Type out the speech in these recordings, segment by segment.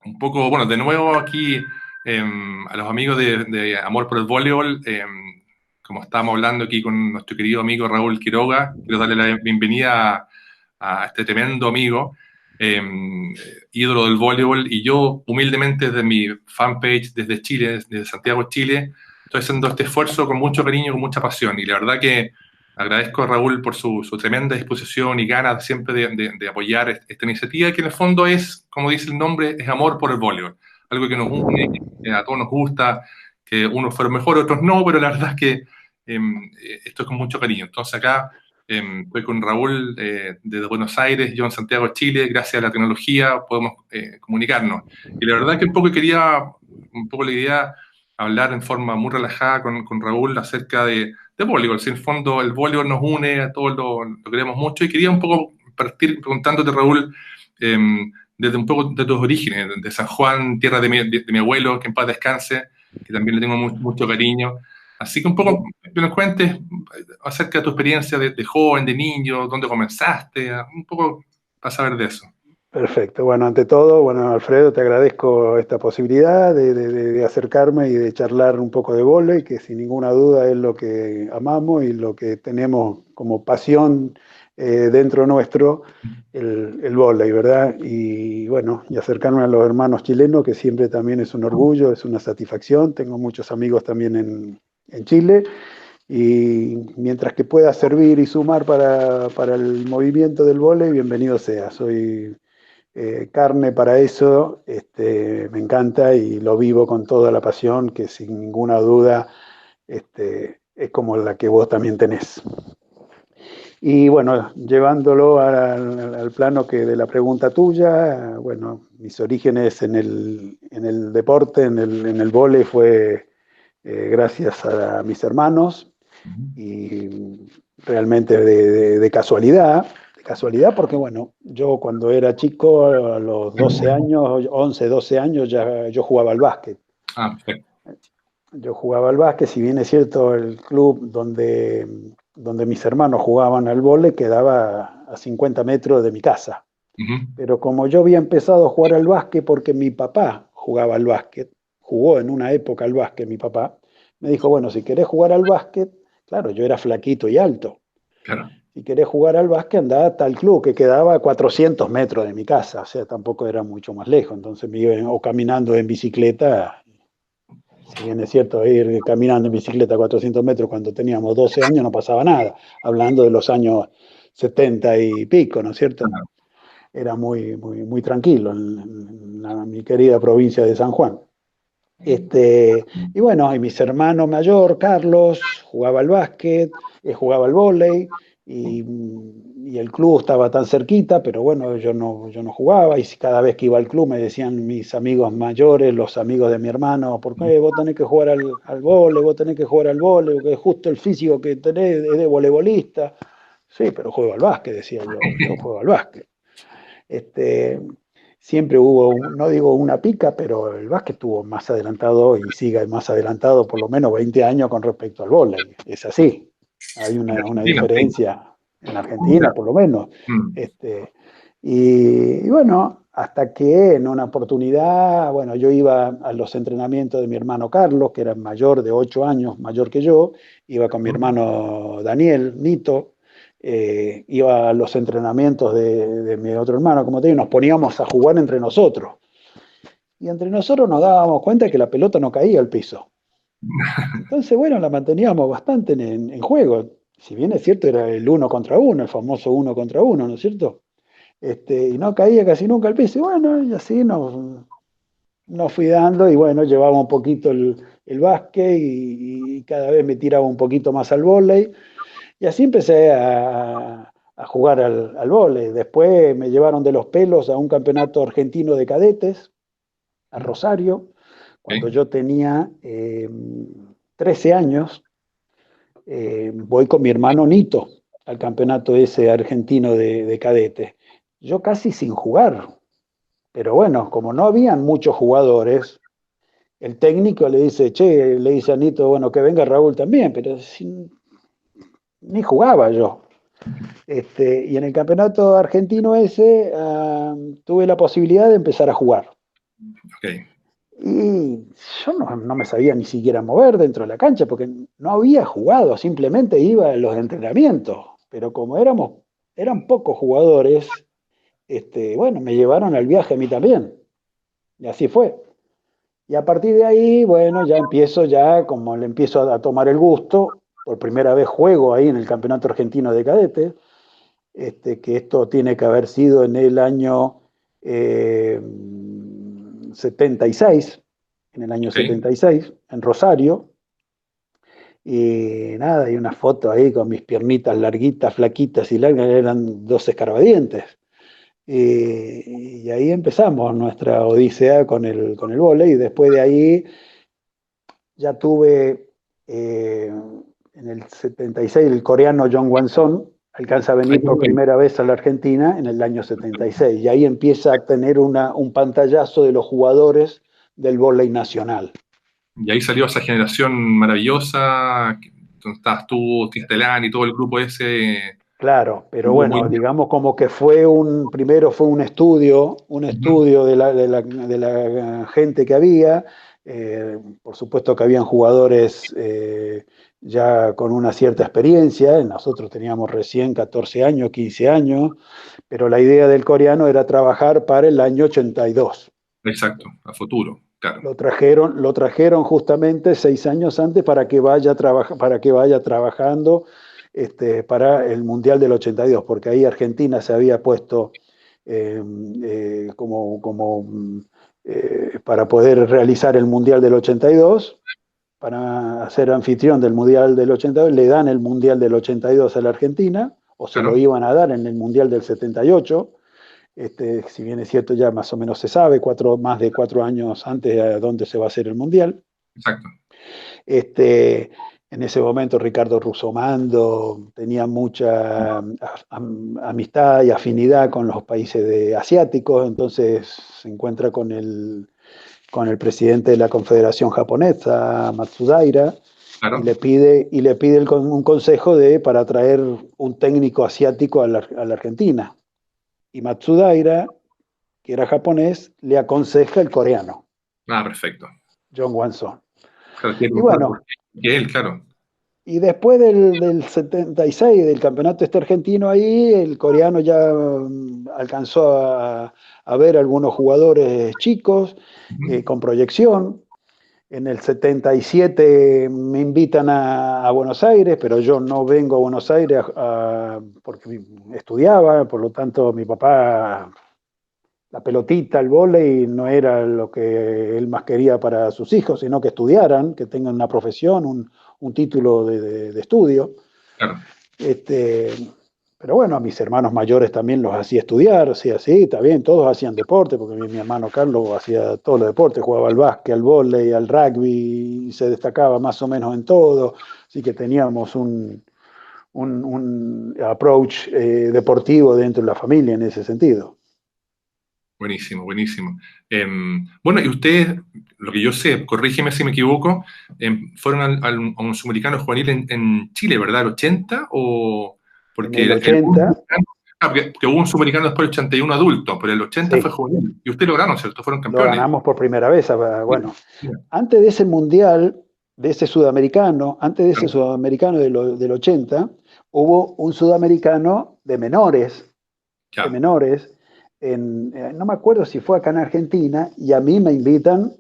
un poco, bueno, de nuevo aquí a los amigos de Amor por el Voleibol, como estábamos hablando aquí con nuestro querido amigo Raúl Quiroga, quiero darle la bienvenida a este tremendo amigo, eh, ídolo del voleibol, y yo humildemente desde mi fanpage, desde Chile, desde Santiago, Chile, estoy haciendo este esfuerzo con mucho cariño, con mucha pasión, y la verdad que agradezco a Raúl por su tremenda disposición y ganas siempre de apoyar esta iniciativa, que en el fondo es, como dice el nombre, es amor por el voleibol. Algo que nos une, que a todos nos gusta, que unos fueron mejores, otros no, pero la verdad es que esto es con mucho cariño. Entonces acá estoy con Raúl desde Buenos Aires, yo en Santiago, Chile, gracias a la tecnología podemos comunicarnos. Y la verdad que un poco quería, un poco la idea, hablar en forma muy relajada con Raúl acerca de voleibol. Si en el fondo el voleibol nos une, a todos lo queremos mucho, y quería un poco partir preguntándote, Raúl, eh, desde un poco de tus orígenes, de San Juan, tierra de mi abuelo, que en paz descanse, que también le tengo mucho cariño. Así que un poco que nos cuentes acerca de tu experiencia de joven, de niño, dónde comenzaste, un poco para saber de eso. Perfecto. Bueno, ante todo, bueno, Alfredo, te agradezco esta posibilidad de acercarme y de charlar un poco de vóley, que sin ninguna duda es lo que amamos y lo que tenemos como pasión dentro nuestro, el vóley, ¿verdad? Y bueno, y acercarme a los hermanos chilenos, que siempre también es un orgullo, es una satisfacción. Tengo muchos amigos también en Chile. Y mientras que pueda servir y sumar para el movimiento del vóley, bienvenido sea. Soy carne para eso, me encanta y lo vivo con toda la pasión que sin ninguna duda es como la que vos también tenés. Y bueno, llevándolo al plano que de la pregunta tuya, bueno, mis orígenes en el deporte, en el vóley fue gracias a mis hermanos y realmente de casualidad porque bueno, yo cuando era chico, a los 12 años, 11 12 años, ya yo jugaba al básquet. Ah, perfecto. Yo jugaba al básquet, si bien es cierto, el club donde mis hermanos jugaban al vóley quedaba a 50 metros de mi casa. Ujú. Pero como yo había empezado a jugar al básquet porque mi papá jugaba al básquet, jugó en una época al básquet mi papá, me dijo, bueno, si querés jugar al básquet, claro, yo era flaquito y alto. Claro. Si querés jugar al básquet, andá a tal club que quedaba a 400 metros de mi casa, o sea, tampoco era mucho más lejos. Entonces me iba o caminando en bicicleta, si bien es cierto, ir caminando en bicicleta a 400 metros cuando teníamos 12 años no pasaba nada, hablando de los años 70 y pico, ¿no es cierto? Claro. Era muy, muy, muy tranquilo mi querida provincia de San Juan. Y bueno, y mis hermanos mayor, Carlos, jugaba al básquet, jugaba al vóley, y el club estaba tan cerquita, pero bueno, yo no jugaba, y cada vez que iba al club me decían mis amigos mayores, los amigos de mi hermano, ¿por qué vos tenés que jugar al vóley? Vos tenés que jugar al vóley, porque justo el físico que tenés es de voleibolista. Sí, pero juego al básquet, decía yo juego al básquet. Este, siempre hubo, no digo una pica, pero el básquet estuvo más adelantado y sigue más adelantado por lo menos 20 años con respecto al vóley. Es así. Hay En una Argentina, sí. diferencia en Argentina, por lo menos. Mm. Este, y bueno, hasta que en una oportunidad, bueno, yo iba a los entrenamientos de mi hermano Carlos, que era mayor de 8 años, mayor que yo, iba con mi hermano Daniel, Nito, iba a los entrenamientos de mi otro hermano, como te digo, nos poníamos a jugar entre nosotros. Y entre nosotros nos dábamos cuenta de que la pelota no caía al piso. Entonces, bueno, la manteníamos bastante en juego. Si bien es cierto, era el uno contra uno, el famoso uno contra uno, ¿no es cierto? Y no caía casi nunca al piso. Y bueno, y así nos fui dando, y bueno, llevaba un poquito el básquet y cada vez me tiraba un poquito más al vóley. Y así empecé a jugar al vóley. Después me llevaron de los pelos a un campeonato argentino de cadetes, a Rosario, cuando Ok. yo tenía 13 años. Voy con mi hermano Nito al campeonato ese argentino de cadetes. Yo casi sin jugar, pero bueno, como no habían muchos jugadores, el técnico le dice, che, le dice a Nito, bueno, que venga Raúl también, pero ni jugaba yo. Y en el campeonato argentino ese tuve la posibilidad de empezar a jugar. Ok, Y yo no me sabía ni siquiera mover dentro de la cancha porque no había jugado, simplemente iba a los entrenamientos. Pero como eran pocos jugadores, bueno, me llevaron al viaje a mí también. Y así fue. Y a partir de ahí, bueno, como le empiezo a tomar el gusto, por primera vez juego ahí en el Campeonato Argentino de Cadetes, que esto tiene que haber sido en el año eh, 76, en el año ok. 76, en Rosario, y nada, hay una foto ahí con mis piernitas larguitas, flaquitas y largas, eran dos escarbadientes. Y ahí empezamos nuestra odisea con el vóley, y después de ahí ya tuve en el 76 el coreano Jong Wan-son, alcanza a Ahí venir por voy. primera vez a la Argentina en el año 76, y ahí empieza a tener un pantallazo de los jugadores del vóley nacional. Y ahí salió esa generación maravillosa, donde estabas tú, Tistelán y todo el grupo ese, Claro, pero muy... bueno, digamos como que primero fue un Ujú. estudio de la gente que había. Por supuesto que habían jugadores ya con una cierta experiencia, nosotros teníamos recién 14 años, 15 años, pero la idea del coreano era trabajar para el año 82. Exacto, a futuro, claro, Lo trajeron justamente 6 años antes para que vaya trabajando para el Mundial del 82, porque ahí Argentina se había puesto eh, para poder realizar el Mundial del 82, para ser anfitrión del Mundial del 82, le dan el Mundial del 82 a la Argentina, o se lo claro, iban a dar en el Mundial del 78. Si bien es cierto, ya más o menos se sabe, más de 4 años antes de dónde se va a hacer el Mundial. exacto, Este, en ese momento Ricardo Russomando tenía mucha amistad y afinidad con los países asiáticos, entonces se encuentra con el presidente de la Confederación Japonesa, Matsudaira, claro, y le pide un consejo para traer un técnico asiático a la Argentina. Y Matsudaira, que era japonés, le aconseja el coreano, ah, perfecto. John Wanson. Claro, quiero Y preguntar por bueno, qué, que él, claro, y después del 76, del campeonato argentino ahí, el coreano ya alcanzó a ver algunos jugadores chicos ujú, con proyección. En el 77 me invitan a Buenos Aires, pero yo no vengo a Buenos Aires porque estudiaba, por lo tanto mi papá, la pelotita, el vóley, no era lo que él más quería para sus hijos, sino que estudiaran, que tengan una profesión, un título de estudio. claro, Este, pero bueno, a mis hermanos mayores también los hacía estudiar, o sea, sí, está bien, todos hacían deporte, porque mi hermano Carlos hacía todos los deportes, jugaba al básquet, al vóley, al rugby, y se destacaba más o menos en todo, así que teníamos un approach deportivo dentro de la familia en ese sentido. buenísimo, buenísimo. Bueno, y ustedes, lo que yo sé, corrígeme si me equivoco, fueron a un sudamericano juvenil en Chile, ¿verdad? ¿El 80? O En porque el el 80, que hubo un sudamericano después del 81 adulto, pero el 80 fue sí, juvenil. Y ustedes lograron, ¿cierto? Fueron lo campeones. ganamos por primera vez. Sí, Bueno, sí, antes de ese mundial, antes de ese claro, sudamericano del 80, hubo un sudamericano de ya, menores, no me acuerdo si fue acá en Argentina, y a mí me invitan,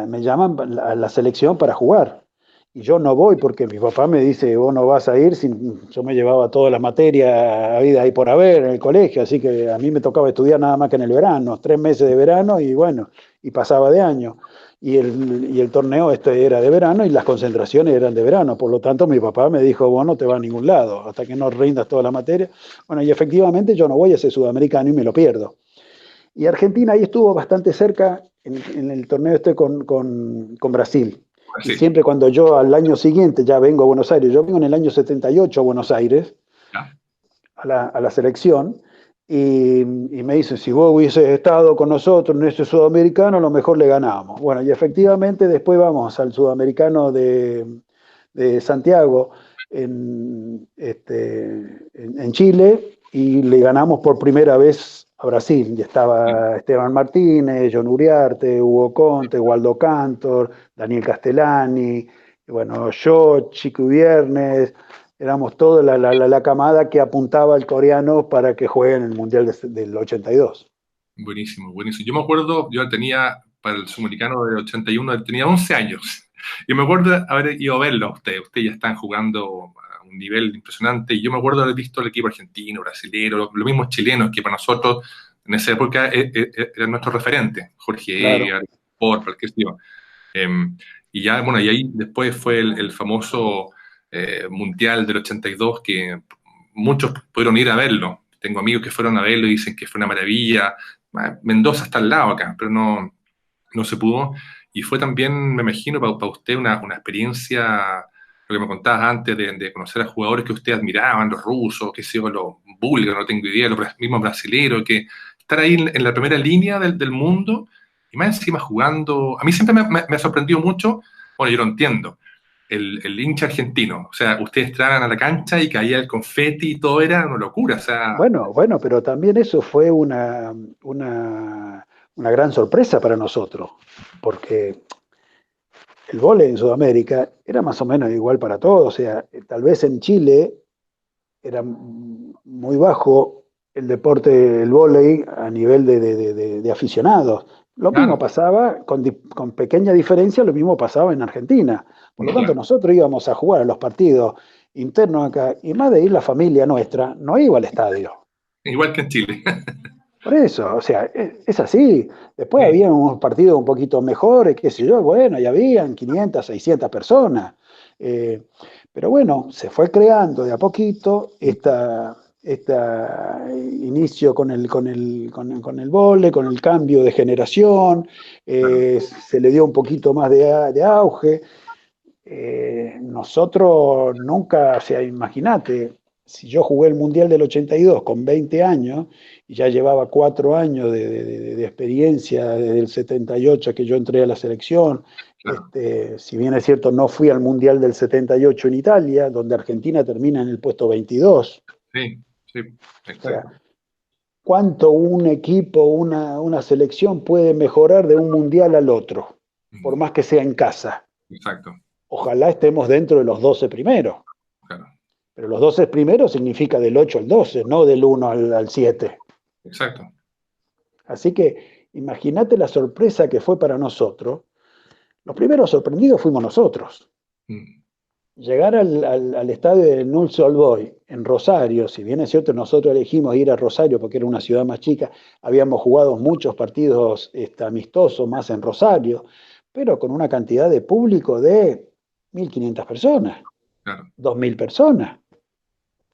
me llaman a la selección para jugar. Y yo no voy porque mi papá me dice, vos no vas a ir, yo me llevaba todas las materias habidas ahí por haber en el colegio, así que a mí me tocaba estudiar nada más que en el verano, 3 meses de verano y bueno, y pasaba de año. Y el torneo era de verano y las concentraciones eran de verano, por lo tanto mi papá me dijo, vos no te vas a ningún lado hasta que no rindas toda la materia. Bueno, y efectivamente yo no voy a ese sudamericano y me lo pierdo. Y Argentina ahí estuvo bastante cerca en el torneo con Brasil. Y sí, siempre cuando yo al año siguiente ya vengo a Buenos Aires, yo vengo en el año 78 a Buenos Aires, ya, a la selección, y me dicen, si vos hubieses estado con nosotros en este sudamericano, a lo mejor le ganamos. Bueno, y efectivamente después vamos al sudamericano de Santiago en Chile, y le ganamos por primera vez a Brasil, y estaba Esteban Martínez, John Uriarte, Hugo Conte, Waldo Cantor, Daniel Castellani, y bueno, yo, Chico Viernes, éramos toda la camada que apuntaba al coreano para que juegue en el Mundial del 82. Buenísimo, buenísimo. Yo me acuerdo, yo tenía, para el Sudamericano del 81, tenía 11 años. Y me acuerdo de haber ido a verlo a ustedes. Ustedes ya están jugando a un nivel impresionante. Y yo me acuerdo de haber visto el equipo argentino, brasilero, los mismos chilenos, que para nosotros en esa época eran nuestros referentes. Jorge Claro. Egar, Porpal, qué sé yo. Y ya, bueno, y ahí después fue el famoso Mundial del 82, que muchos pudieron ir a verlo. Tengo amigos que fueron a verlo y dicen que fue una maravilla. Mendoza está al lado acá, pero no se pudo. Y fue también, me imagino, para usted una experiencia, lo que me contabas antes, de conocer a jugadores que usted admiraban, los rusos, qué sé yo, los búlgaros, no tengo idea, los mismos brasileros, que estar ahí en la primera línea del mundo y más encima jugando. A mí siempre me ha sorprendido mucho, bueno, yo lo entiendo, el hincha argentino. O sea, ustedes entraban a la cancha y caía el confeti y todo era una locura. O sea, Bueno, bueno, pero también eso fue una gran sorpresa para nosotros, porque el vóley en Sudamérica era más o menos igual para todos. O sea, tal vez en Chile era muy bajo el deporte del vóley a nivel de aficionados. Lo mismo claro, pasaba, con pequeña diferencia, lo mismo pasaba en Argentina. Por lo tanto, claro. nosotros íbamos a jugar a los partidos internos acá, y más de ir la familia nuestra, no iba al estadio. Igual que en Chile. Por eso, o sea, es así. Después Sí, había unos partidos un poquito mejores, qué sé yo, bueno, ya habían 500, 600 personas. Eh, pero bueno, se fue creando de a poquito esta inicio con el vóley, con el cambio de generación, claro. se le dio un poquito más de auge. Nosotros nunca, o sea, imagínate, si yo jugué el Mundial del 82 con 20 años y ya llevaba 4 años de experiencia desde el 78 que yo entré a la selección, Claro. si bien es cierto, no fui al Mundial del 78 en Italia, donde Argentina termina en el puesto 22. Sí, sí, O sea, exacto. ¿cuánto un equipo, una selección puede mejorar de un Mundial al otro? Por Mm, más que sea en casa. exacto, Ojalá estemos dentro de los 12 primeros. claro, Pero los 12 primeros significa del 8 al 12, no del 1 al 7. exacto. Así que imagínate la sorpresa que fue para nosotros. Los primeros sorprendidos fuimos nosotros. Mm, Llegar al estadio de Newell's Old Boys en Rosario, si bien es cierto, nosotros elegimos ir a Rosario porque era una ciudad más chica, habíamos jugado muchos partidos amistosos más en Rosario, pero con una cantidad de público de 1.500 personas, claro. 2.000 personas,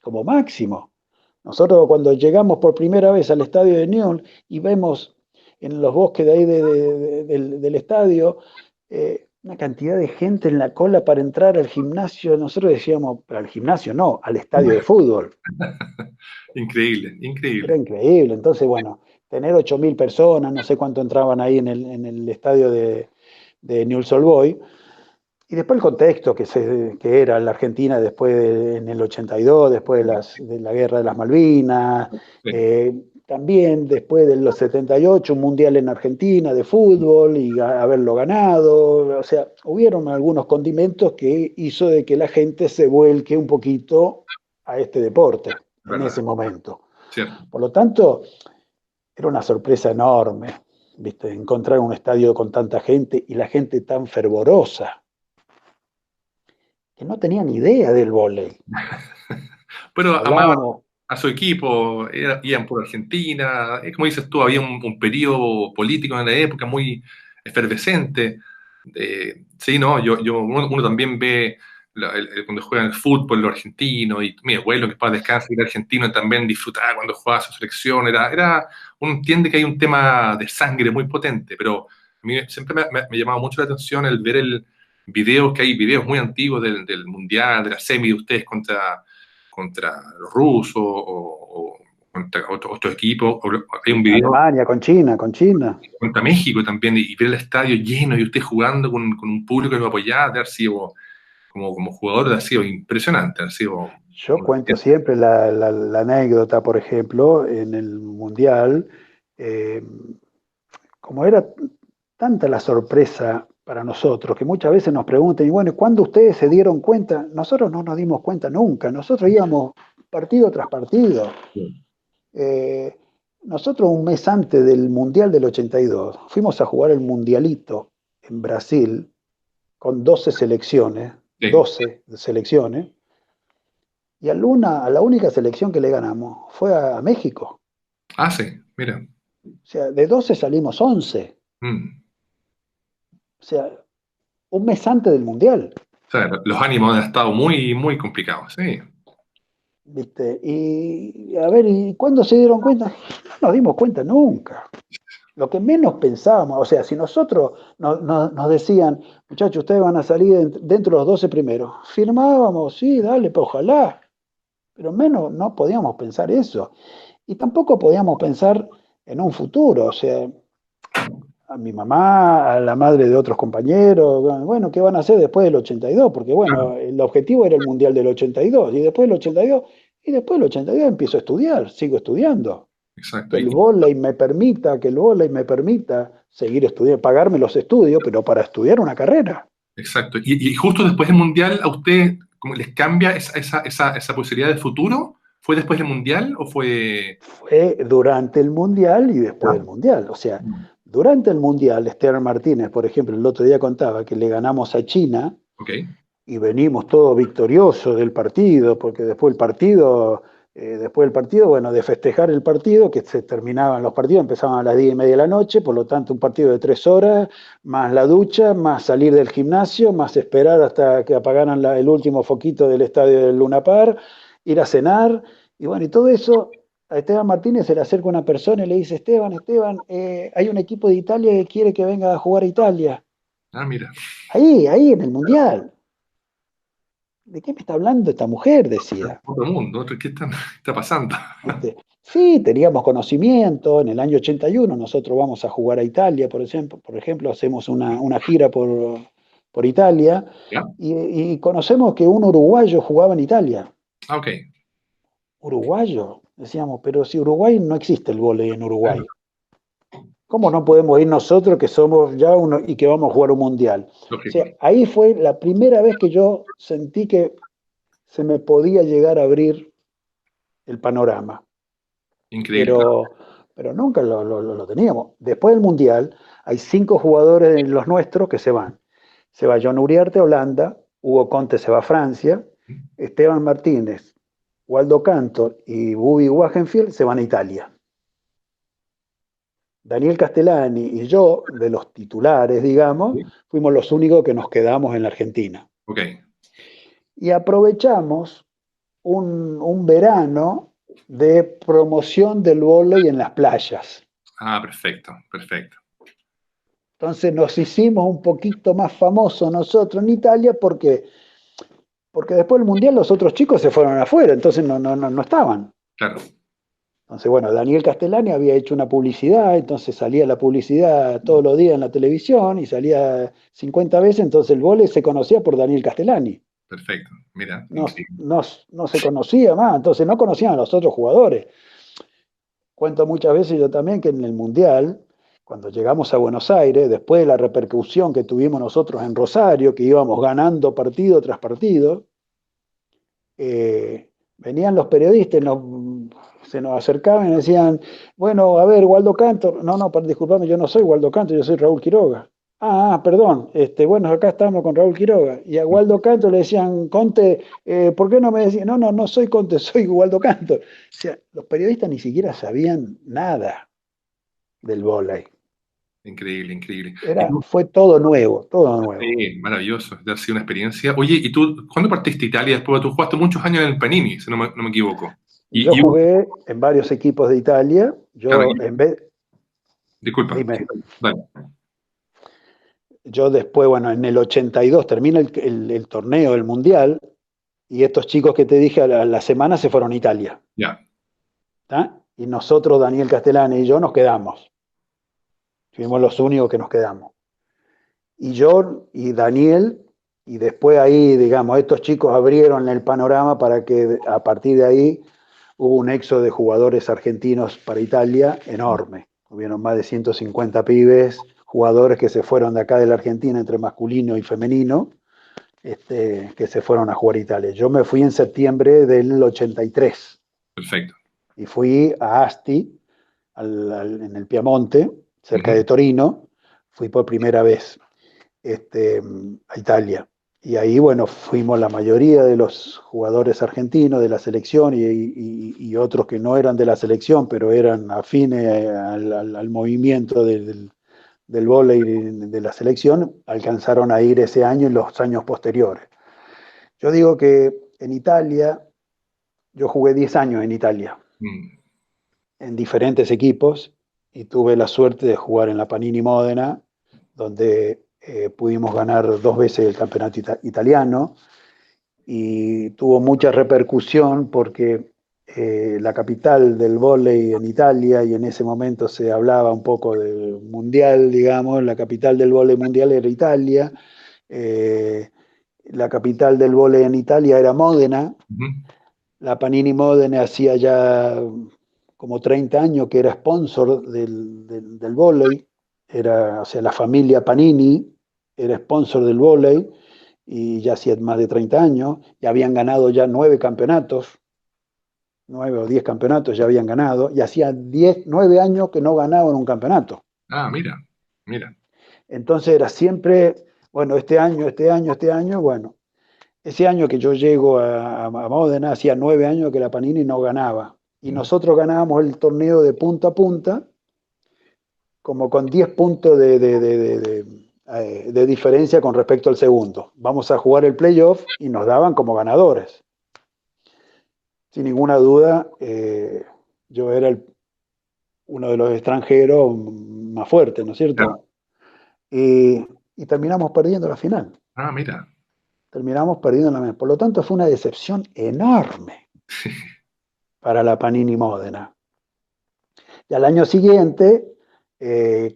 como máximo. Nosotros cuando llegamos por primera vez al estadio de Newell y vemos en los bosques de ahí del estadio una cantidad de gente en la cola para entrar al gimnasio, nosotros decíamos, pero al gimnasio no, al estadio de fútbol. Increíble, Era increíble. increíble. Entonces, bueno, tener 8.000 personas, no sé cuánto entraban ahí en el estadio de Newell's Old Boys. Y después el contexto que era la Argentina después en el 82, después de la guerra de las Malvinas, Sí, eh, también después de los 78, un mundial en Argentina de fútbol y haberlo ganado. O sea, hubieron algunos condimentos que hizo de que la gente se vuelque un poquito a este deporte en verdad, ese momento. cierto. Por lo tanto, era una sorpresa enorme, ¿viste? Encontrar un estadio con tanta gente y la gente tan fervorosa que no tenían idea del vóley. Pero amaban Hablábamos, a su equipo, iban por Argentina. Como dices tú, había un periodo político en la época muy efervescente. Sí, no, uno también ve cuando juegan el fútbol, los argentinos, y mi abuelo, que para descansar, era argentino, también disfrutaba cuando jugaba su selección. Uno entiende que hay un tema de sangre muy potente, pero a mí siempre me llamaba mucho la atención el ver el videos, que hay videos muy antiguos del Mundial, de la semi de ustedes contra los rusos o contra otros equipos. Hay un video Alemania con China, con China. contra México también y ver el estadio lleno y usted jugando con un público que lo apoyaba, de haber sido como jugador, ha sido impresionante, ha sido. Yo cuento siempre la anécdota, por ejemplo, en el Mundial, eh, como era tanta la sorpresa para nosotros, que muchas veces nos preguntan, y bueno, ¿cuándo ustedes se dieron cuenta? Nosotros no nos dimos cuenta nunca, nosotros íbamos partido tras partido. Eh, Nosotros un mes antes del Mundial del 82 fuimos a jugar el Mundialito en Brasil con 12 selecciones, Sí. 12 selecciones, y a la única selección que le ganamos fue a México. Ah, sí, mira. O sea, de 12 salimos 11. Mm. O sea, un mes antes del Mundial. O sea, los ánimos han estado muy, muy complicados, sí. ¿Viste? Y a ver, ¿y cuándo se dieron cuenta? No nos dimos cuenta nunca. Lo que menos pensábamos, o sea, si nosotros nos decían, muchachos, ustedes van a salir dentro de los 12 primeros, firmábamos, sí, dale, pues ojalá, pero menos no podíamos pensar eso. Y tampoco podíamos pensar en un futuro, o sea, a mi mamá, a la madre de otros compañeros, bueno, ¿qué van a hacer después del 82? Porque Claro, bueno, el objetivo era el Mundial del 82, y después del 82, y después del 82 empiezo a estudiar, sigo estudiando. exacto. Que el vóley me permita, que el vóley me permita seguir estudiando, pagarme los estudios, pero para estudiar una carrera. Exacto. Y justo después del Mundial, ¿a usted cómo les cambia esa posibilidad de futuro? ¿Fue después del Mundial o fue...? Fue durante el Mundial y después Ya. del Mundial. O sea, Mm. durante el Mundial, Esteban Martínez, por ejemplo, el otro día contaba que le ganamos a China Ok, y venimos todos victoriosos del partido, porque después del partido, bueno, de festejar el partido, que se terminaban los partidos, empezaban a las 10:30 de la noche, por lo tanto un partido de 3 horas, más la ducha, más salir del gimnasio, más esperar hasta que apagaran el último foquito del estadio del Luna Park, ir a cenar, y bueno, y todo eso, a Esteban Martínez se le acerca una persona y le dice, Esteban, hay un equipo de Italia que quiere que venga a jugar a Italia. ah, mira, Ahí en el Mundial. ¿De qué me está hablando esta mujer? Decía. otro mundo, ¿qué está pasando? ¿Viste? Sí, teníamos conocimiento. En el año 81 nosotros vamos a jugar a Italia, por ejemplo hacemos una gira por Italia ¿Ya? y conocemos que un uruguayo jugaba en Italia. Ah, ok. Uruguayo, decíamos, pero si Uruguay no existe el vóley en Claro, Uruguay. ¿Cómo no podemos ir nosotros que somos ya uno y que vamos a jugar un mundial? O lógico. sea, ahí fue la primera vez que yo sentí que se me podía llegar a abrir el panorama. Increíble, claro. pero, pero nunca lo teníamos. Después del Mundial, hay 5 jugadores de los nuestros que se van. Se va John Uriarte a Holanda, Hugo Conte se va a Francia, Esteban Martínez, Waldo Cantor y Bubi Wagenfield se van a Italia. Daniel Castellani y yo, de los titulares, digamos, Sí. fuimos los únicos que nos quedamos en la Argentina. Ok. Y aprovechamos un verano de promoción del vóley en las playas. Ah, perfecto, perfecto. Entonces nos hicimos un poquito más famosos nosotros en Italia porque después del Mundial los otros chicos se fueron afuera, entonces no estaban. Claro, Entonces, bueno, Daniel Castellani había hecho una publicidad, entonces salía la publicidad todos los días en la televisión y salía 50 veces, entonces el vóley se conocía por Daniel Castellani. perfecto. Mira, No, increíble. no se conocía más, entonces no conocían a los otros jugadores. Cuento muchas veces yo también que en el Mundial, cuando llegamos a Buenos Aires, después de la repercusión que tuvimos nosotros en Rosario, que íbamos ganando partido tras partido, venían los periodistas, se nos acercaban y decían, bueno, a ver, Waldo Cantor, no, disculpame, yo no soy Waldo Cantor, yo soy Raúl Quiroga. Perdón, bueno, acá estamos con Raúl Quiroga. Y a Waldo Cantor le decían, Conte, ¿por qué no me decían? No soy Conte, soy Waldo Cantor. O sea, los periodistas ni siquiera sabían nada del vóley. Increíble, increíble. Y tú, Fue todo nuevo, todo nuevo. sí, maravilloso, ha sido una experiencia. Oye, ¿y tú cuándo partiste a Italia? Después tú jugaste muchos años en el Panini, si no me equivoco. Yo jugué en varios equipos de Italia, claro, yo en vez, disculpa, dime, dale. yo después, bueno, en el 82 termina el torneo, el Mundial, y estos chicos que te dije a la semana se fueron a Italia. Ya, ¿Tá? Y nosotros, Daniel Castellani y yo, nos quedamos. Fuimos los únicos que nos quedamos. Y yo y Daniel Y después ahí, digamos, estos chicos abrieron el panorama para que a partir de ahí hubo un éxodo de jugadores argentinos para Italia enorme. Hubieron más de 150 pibes, jugadores que se fueron de acá de la Argentina entre masculino y femenino, que se fueron a jugar a Italia. Yo me fui en septiembre del 83 Perfecto. y fui a Asti, en el Piamonte, cerca Ujú. de Torino, fui por primera vez a Italia. Y ahí, bueno, fuimos la mayoría de los jugadores argentinos de la selección y otros que no eran de la selección, pero eran afines al movimiento del vóley de la selección, alcanzaron a ir ese año y los años posteriores. Yo digo que en Italia, yo jugué 10 años en Italia, Mm. en diferentes equipos, y tuve la suerte de jugar en la Panini Módena, donde pudimos ganar 2 veces el campeonato italiano, y tuvo mucha repercusión porque la capital del vóley en Italia, y en ese momento se hablaba un poco del mundial, digamos, la capital del vóley mundial era Italia, eh, la capital del vóley en Italia era Módena, Ujú. la Panini Módena hacía ya como 30 años que era sponsor del vóley, o sea, la familia Panini era sponsor del vóley y ya hacía más de 30 años, y habían ganado ya 9 campeonatos, 9 o 10 campeonatos ya habían ganado, y hacía 9 años que no ganaban un campeonato. Ah, mira, mira. Entonces era siempre, bueno, este año, bueno, ese año que yo llego a Módena, hacía 9 años que la Panini no ganaba. Y Mm. nosotros ganábamos el torneo de punta a punta, como con 10 puntos de diferencia con respecto al segundo. Vamos a jugar el playoff y nos daban como ganadores. Sin ninguna duda, yo era uno de los extranjeros más fuertes, ¿no es Claro. cierto? Y terminamos perdiendo la final. Ah, mira. Terminamos perdiendo la final. Por lo tanto, fue una decepción enorme para la Panini Módena. Y al año siguiente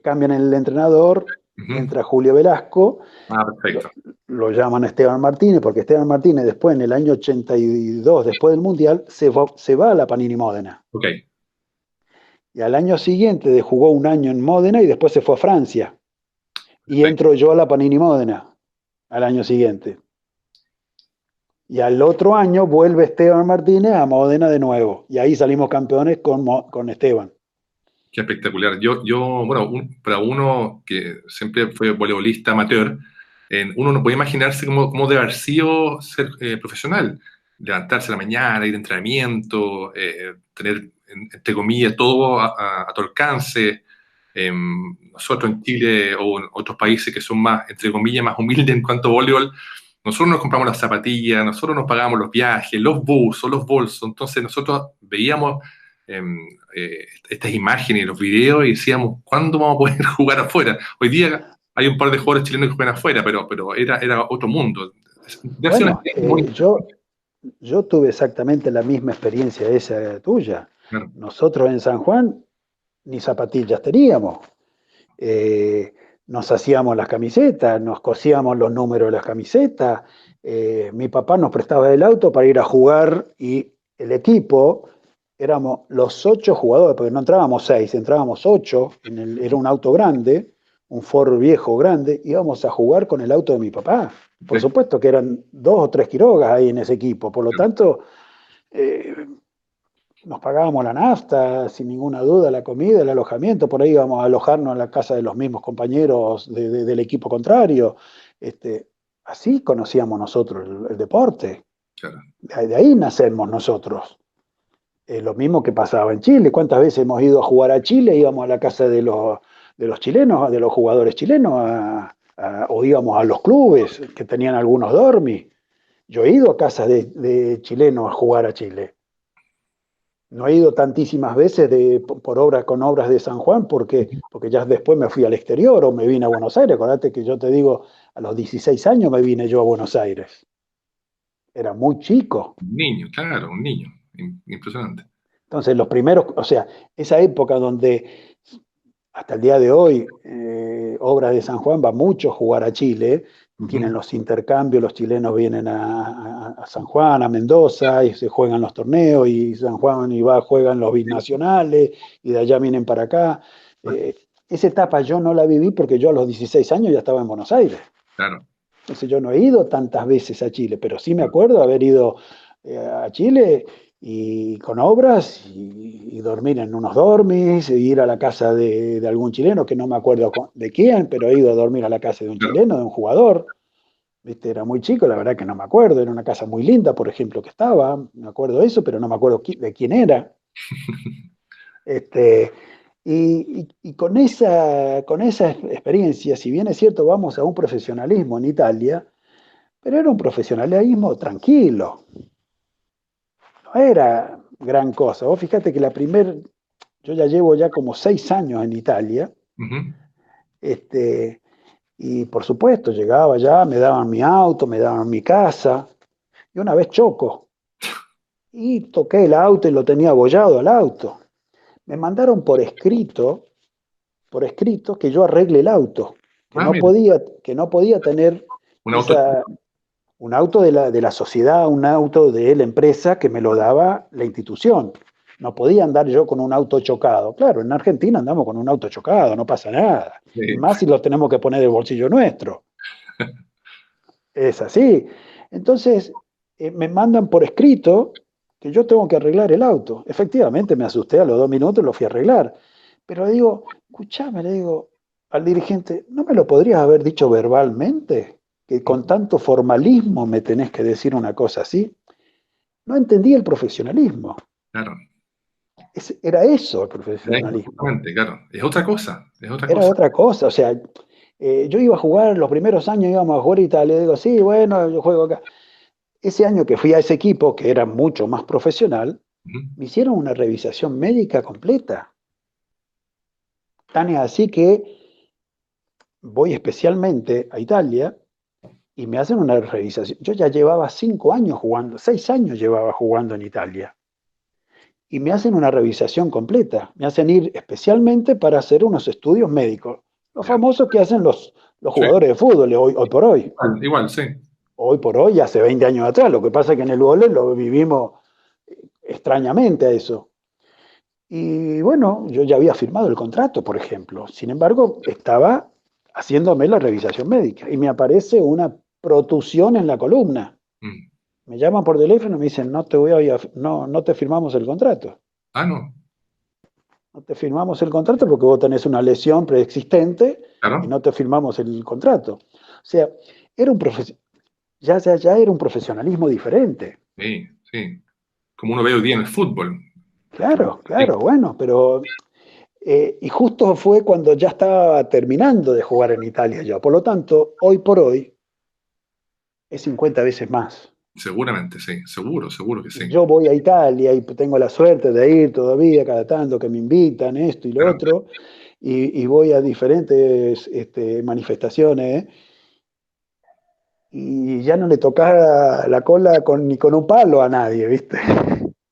cambian el entrenador, Ujú. entra Julio Velasco, Ah, lo, perfecto. lo llaman Esteban Martínez, porque Esteban Martínez después, en el año 82, después del Mundial, se va a la Panini Módena. Ok. Y al año siguiente jugó un año en Módena y después se fue a Francia. Y Perfecto. entro yo a la Panini Módena al año siguiente. Y al otro año vuelve Esteban Martínez a Módena de nuevo. Y ahí salimos campeones con Esteban. Qué espectacular. Bueno, para uno que siempre fue voleibolista amateur, uno no puede imaginarse cómo debe haber sido ser profesional. Levantarse a la mañana, ir a entrenamiento, tener, entre comillas, todo a tu alcance. Nosotros en Chile o en otros países que son más, entre comillas, más humildes en cuanto a voleibol, nosotros nos compramos las zapatillas, nosotros nos pagamos los viajes, los buses, los bolsos. Entonces nosotros veíamos estas imágenes y los videos y decíamos, ¿cuándo vamos a poder jugar afuera? Hoy día hay un par de jugadores chilenos que juegan afuera, pero era otro mundo. Debe ser una Bueno, experiencia muy yo tuve exactamente la misma experiencia esa tuya. claro. Nosotros en San Juan ni zapatillas teníamos. Eh, Nos hacíamos las camisetas, nos cosíamos los números de las camisetas. Mi papá nos prestaba el auto para ir a jugar y el equipo, éramos los 8 jugadores, porque no entrábamos 6, entrábamos 8, era un auto grande, un Ford viejo grande, íbamos a jugar con el auto de mi papá. Por Sí, supuesto que eran 2 o 3 Quirogas ahí en ese equipo, por lo claro. tanto, eh, nos pagábamos la nafta, sin ninguna duda, la comida, el alojamiento, por ahí íbamos a alojarnos en la casa de los mismos compañeros del equipo contrario. Así conocíamos nosotros el deporte, Claro. de ahí nacemos nosotros. Lo mismo que pasaba en Chile, ¿cuántas veces hemos ido a jugar a Chile? Íbamos a la casa de los chilenos, de los jugadores chilenos, o íbamos a los clubes que tenían algunos dormis. Yo he ido a casas de chilenos a jugar a Chile. No he ido tantísimas veces por obras con obras de San Juan porque ya después me fui al exterior o me vine a Buenos Aires. Acordate que yo te digo, a los 16 años me vine yo a Buenos Aires. Era muy chico. Un niño, claro, un niño. Impresionante. Entonces, los primeros, o sea, esa época donde hasta el día de hoy Obras de San Juan va mucho a jugar a Chile, tienen los intercambios, los chilenos vienen a San Juan, a Mendoza, y se juegan los torneos, y San Juan y va, juegan los binacionales, y de allá vienen para acá. Esa etapa yo no la viví porque yo a los 16 años ya estaba en Buenos Aires. Claro. Entonces yo no he ido tantas veces a Chile, pero sí me acuerdo haber ido a Chile y con obras y dormir en unos dormis, e ir a la casa de algún chileno, que no me acuerdo de quién, pero he ido a dormir a la casa de un Claro. chileno, de un jugador. ¿Viste? Era muy chico, la verdad que no me acuerdo, era una casa muy linda, por ejemplo, que estaba, me acuerdo de eso, pero no me acuerdo de quién era. Este, y con esa experiencia, si bien es cierto, vamos a un profesionalismo en Italia, pero era un profesionalismo tranquilo, no era gran cosa. Vos fíjate que yo ya llevo ya como 6 años en Italia, Ujú. este, y por supuesto, llegaba ya, me daban mi auto, me daban mi casa, y una vez choco, y toqué el auto y lo tenía abollado al auto. Me mandaron por escrito, que yo arregle el auto, Ah, mira, que no podía tener un auto. esa, un auto de la sociedad, un auto de la empresa que me lo daba la institución. No podía andar yo con un auto chocado. Claro, en Argentina andamos con un auto chocado, no pasa nada. Y más si lo tenemos que poner del bolsillo nuestro. Es así. Entonces, me mandan por escrito que yo tengo que arreglar el auto. Efectivamente, me asusté a los 2 minutos, lo fui a arreglar. Pero le digo, escuchame, le digo al dirigente, ¿no me lo podrías haber dicho verbalmente? Que con tanto formalismo me tenés que decir una cosa así. No entendí el profesionalismo. Claro. Era eso el profesionalismo. Exactamente, claro. Es otra cosa, es otra Era cosa. otra cosa. O sea, yo iba a jugar, los primeros años íbamos a jugar y tal. Le digo, sí, bueno, yo juego acá. Ese año que fui a ese equipo, que era mucho más profesional, Ujú. me hicieron una revisión médica completa. Tan es así que voy especialmente a Italia y me hacen una revisación. Yo ya llevaba 5 años jugando, 6 años llevaba jugando en Italia. Y me hacen una revisación completa. Me hacen ir especialmente para hacer unos estudios médicos. Los Ya. famosos que hacen los Sí. jugadores de fútbol hoy por hoy. Igual, sí. Hoy por hoy, hace 20 años atrás. Lo que pasa es que en el vóley lo vivimos extrañamente a eso. Y bueno, yo ya había firmado el contrato, por ejemplo. Sin embargo, estaba haciéndome la revisación médica y me aparece una protusión en la columna. Mm. Me llaman por teléfono y me dicen, no te firmamos el contrato. Ah, no. No te firmamos el contrato porque vos tenés una lesión preexistente y Claro. no te firmamos el contrato. O sea, era un ya era un profesionalismo diferente. Sí, sí. Como uno ve hoy día en el fútbol. Claro, Sí, claro, bueno, pero y justo fue cuando ya estaba terminando de jugar en Italia yo. Por lo tanto, hoy por hoy es 50 veces más. seguramente, sí. Seguro, seguro que Y sí. yo voy a Italia y tengo la suerte de ir todavía cada tanto que me invitan, esto y lo Claro. otro, y voy a diferentes manifestaciones, y ya no le tocaba la cola ni con un palo a nadie, ¿viste?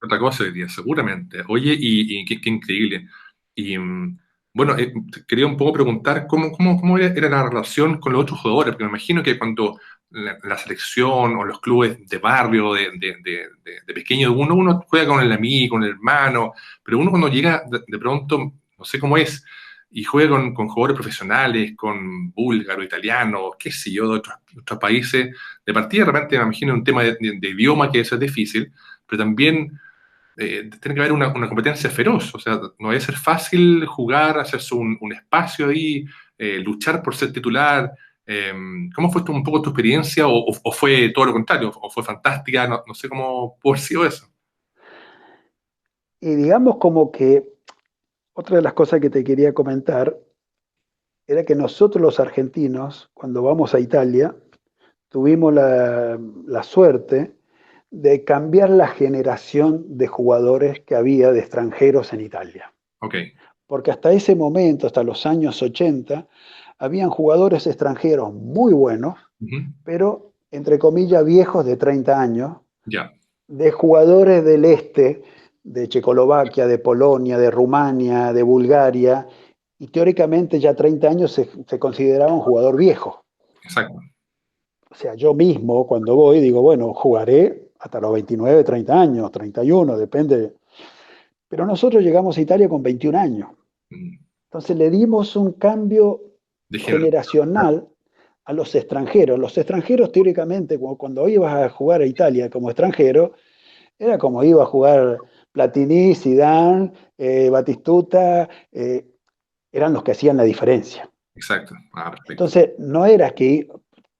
Otra cosa hoy día, seguramente. Oye, y qué increíble. Y bueno, te quería un poco preguntar cómo era la relación con los otros jugadores, porque me imagino que cuando la selección o los clubes de barrio, de pequeño, uno juega con el amigo, con el hermano, pero uno cuando llega de pronto, no sé cómo es, y juega con jugadores profesionales, con búlgaro, italiano, qué sé yo, de otros países, de partida de repente me imagino un tema de idioma que eso es difícil, pero también tiene que haber una competencia feroz, o sea, no debe ser fácil jugar, hacerse un espacio ahí, luchar por ser titular. Eh, ¿Cómo fue un poco tu experiencia o fue todo lo contrario, o fue fantástica? No, no sé cómo pudo haber sido eso. Y digamos como que otra de las cosas que te quería comentar era que nosotros los argentinos, cuando vamos a Italia, tuvimos la suerte de cambiar la generación de jugadores que había de extranjeros en Italia. Ok. Porque hasta ese momento, hasta los años 80, habían jugadores extranjeros muy buenos, Ujú. pero entre comillas viejos de 30 años, Ya, de jugadores del este, de Checoslovaquia, de Polonia, de Rumania, de Bulgaria, y teóricamente ya 30 años se consideraba un jugador viejo. exacto. o sea, yo mismo cuando voy digo, bueno, jugaré hasta los 29, 30 años, 31, depende. Pero nosotros llegamos a Italia con 21 años. Mm. Entonces le dimos un cambio De género. generacional a los extranjeros. Los extranjeros, teóricamente, cuando ibas a jugar a Italia como extranjero, era como iba a jugar Platini, Zidane, Batistuta, eran los que hacían la diferencia. Exacto. Ah, perfecto. Entonces, no era que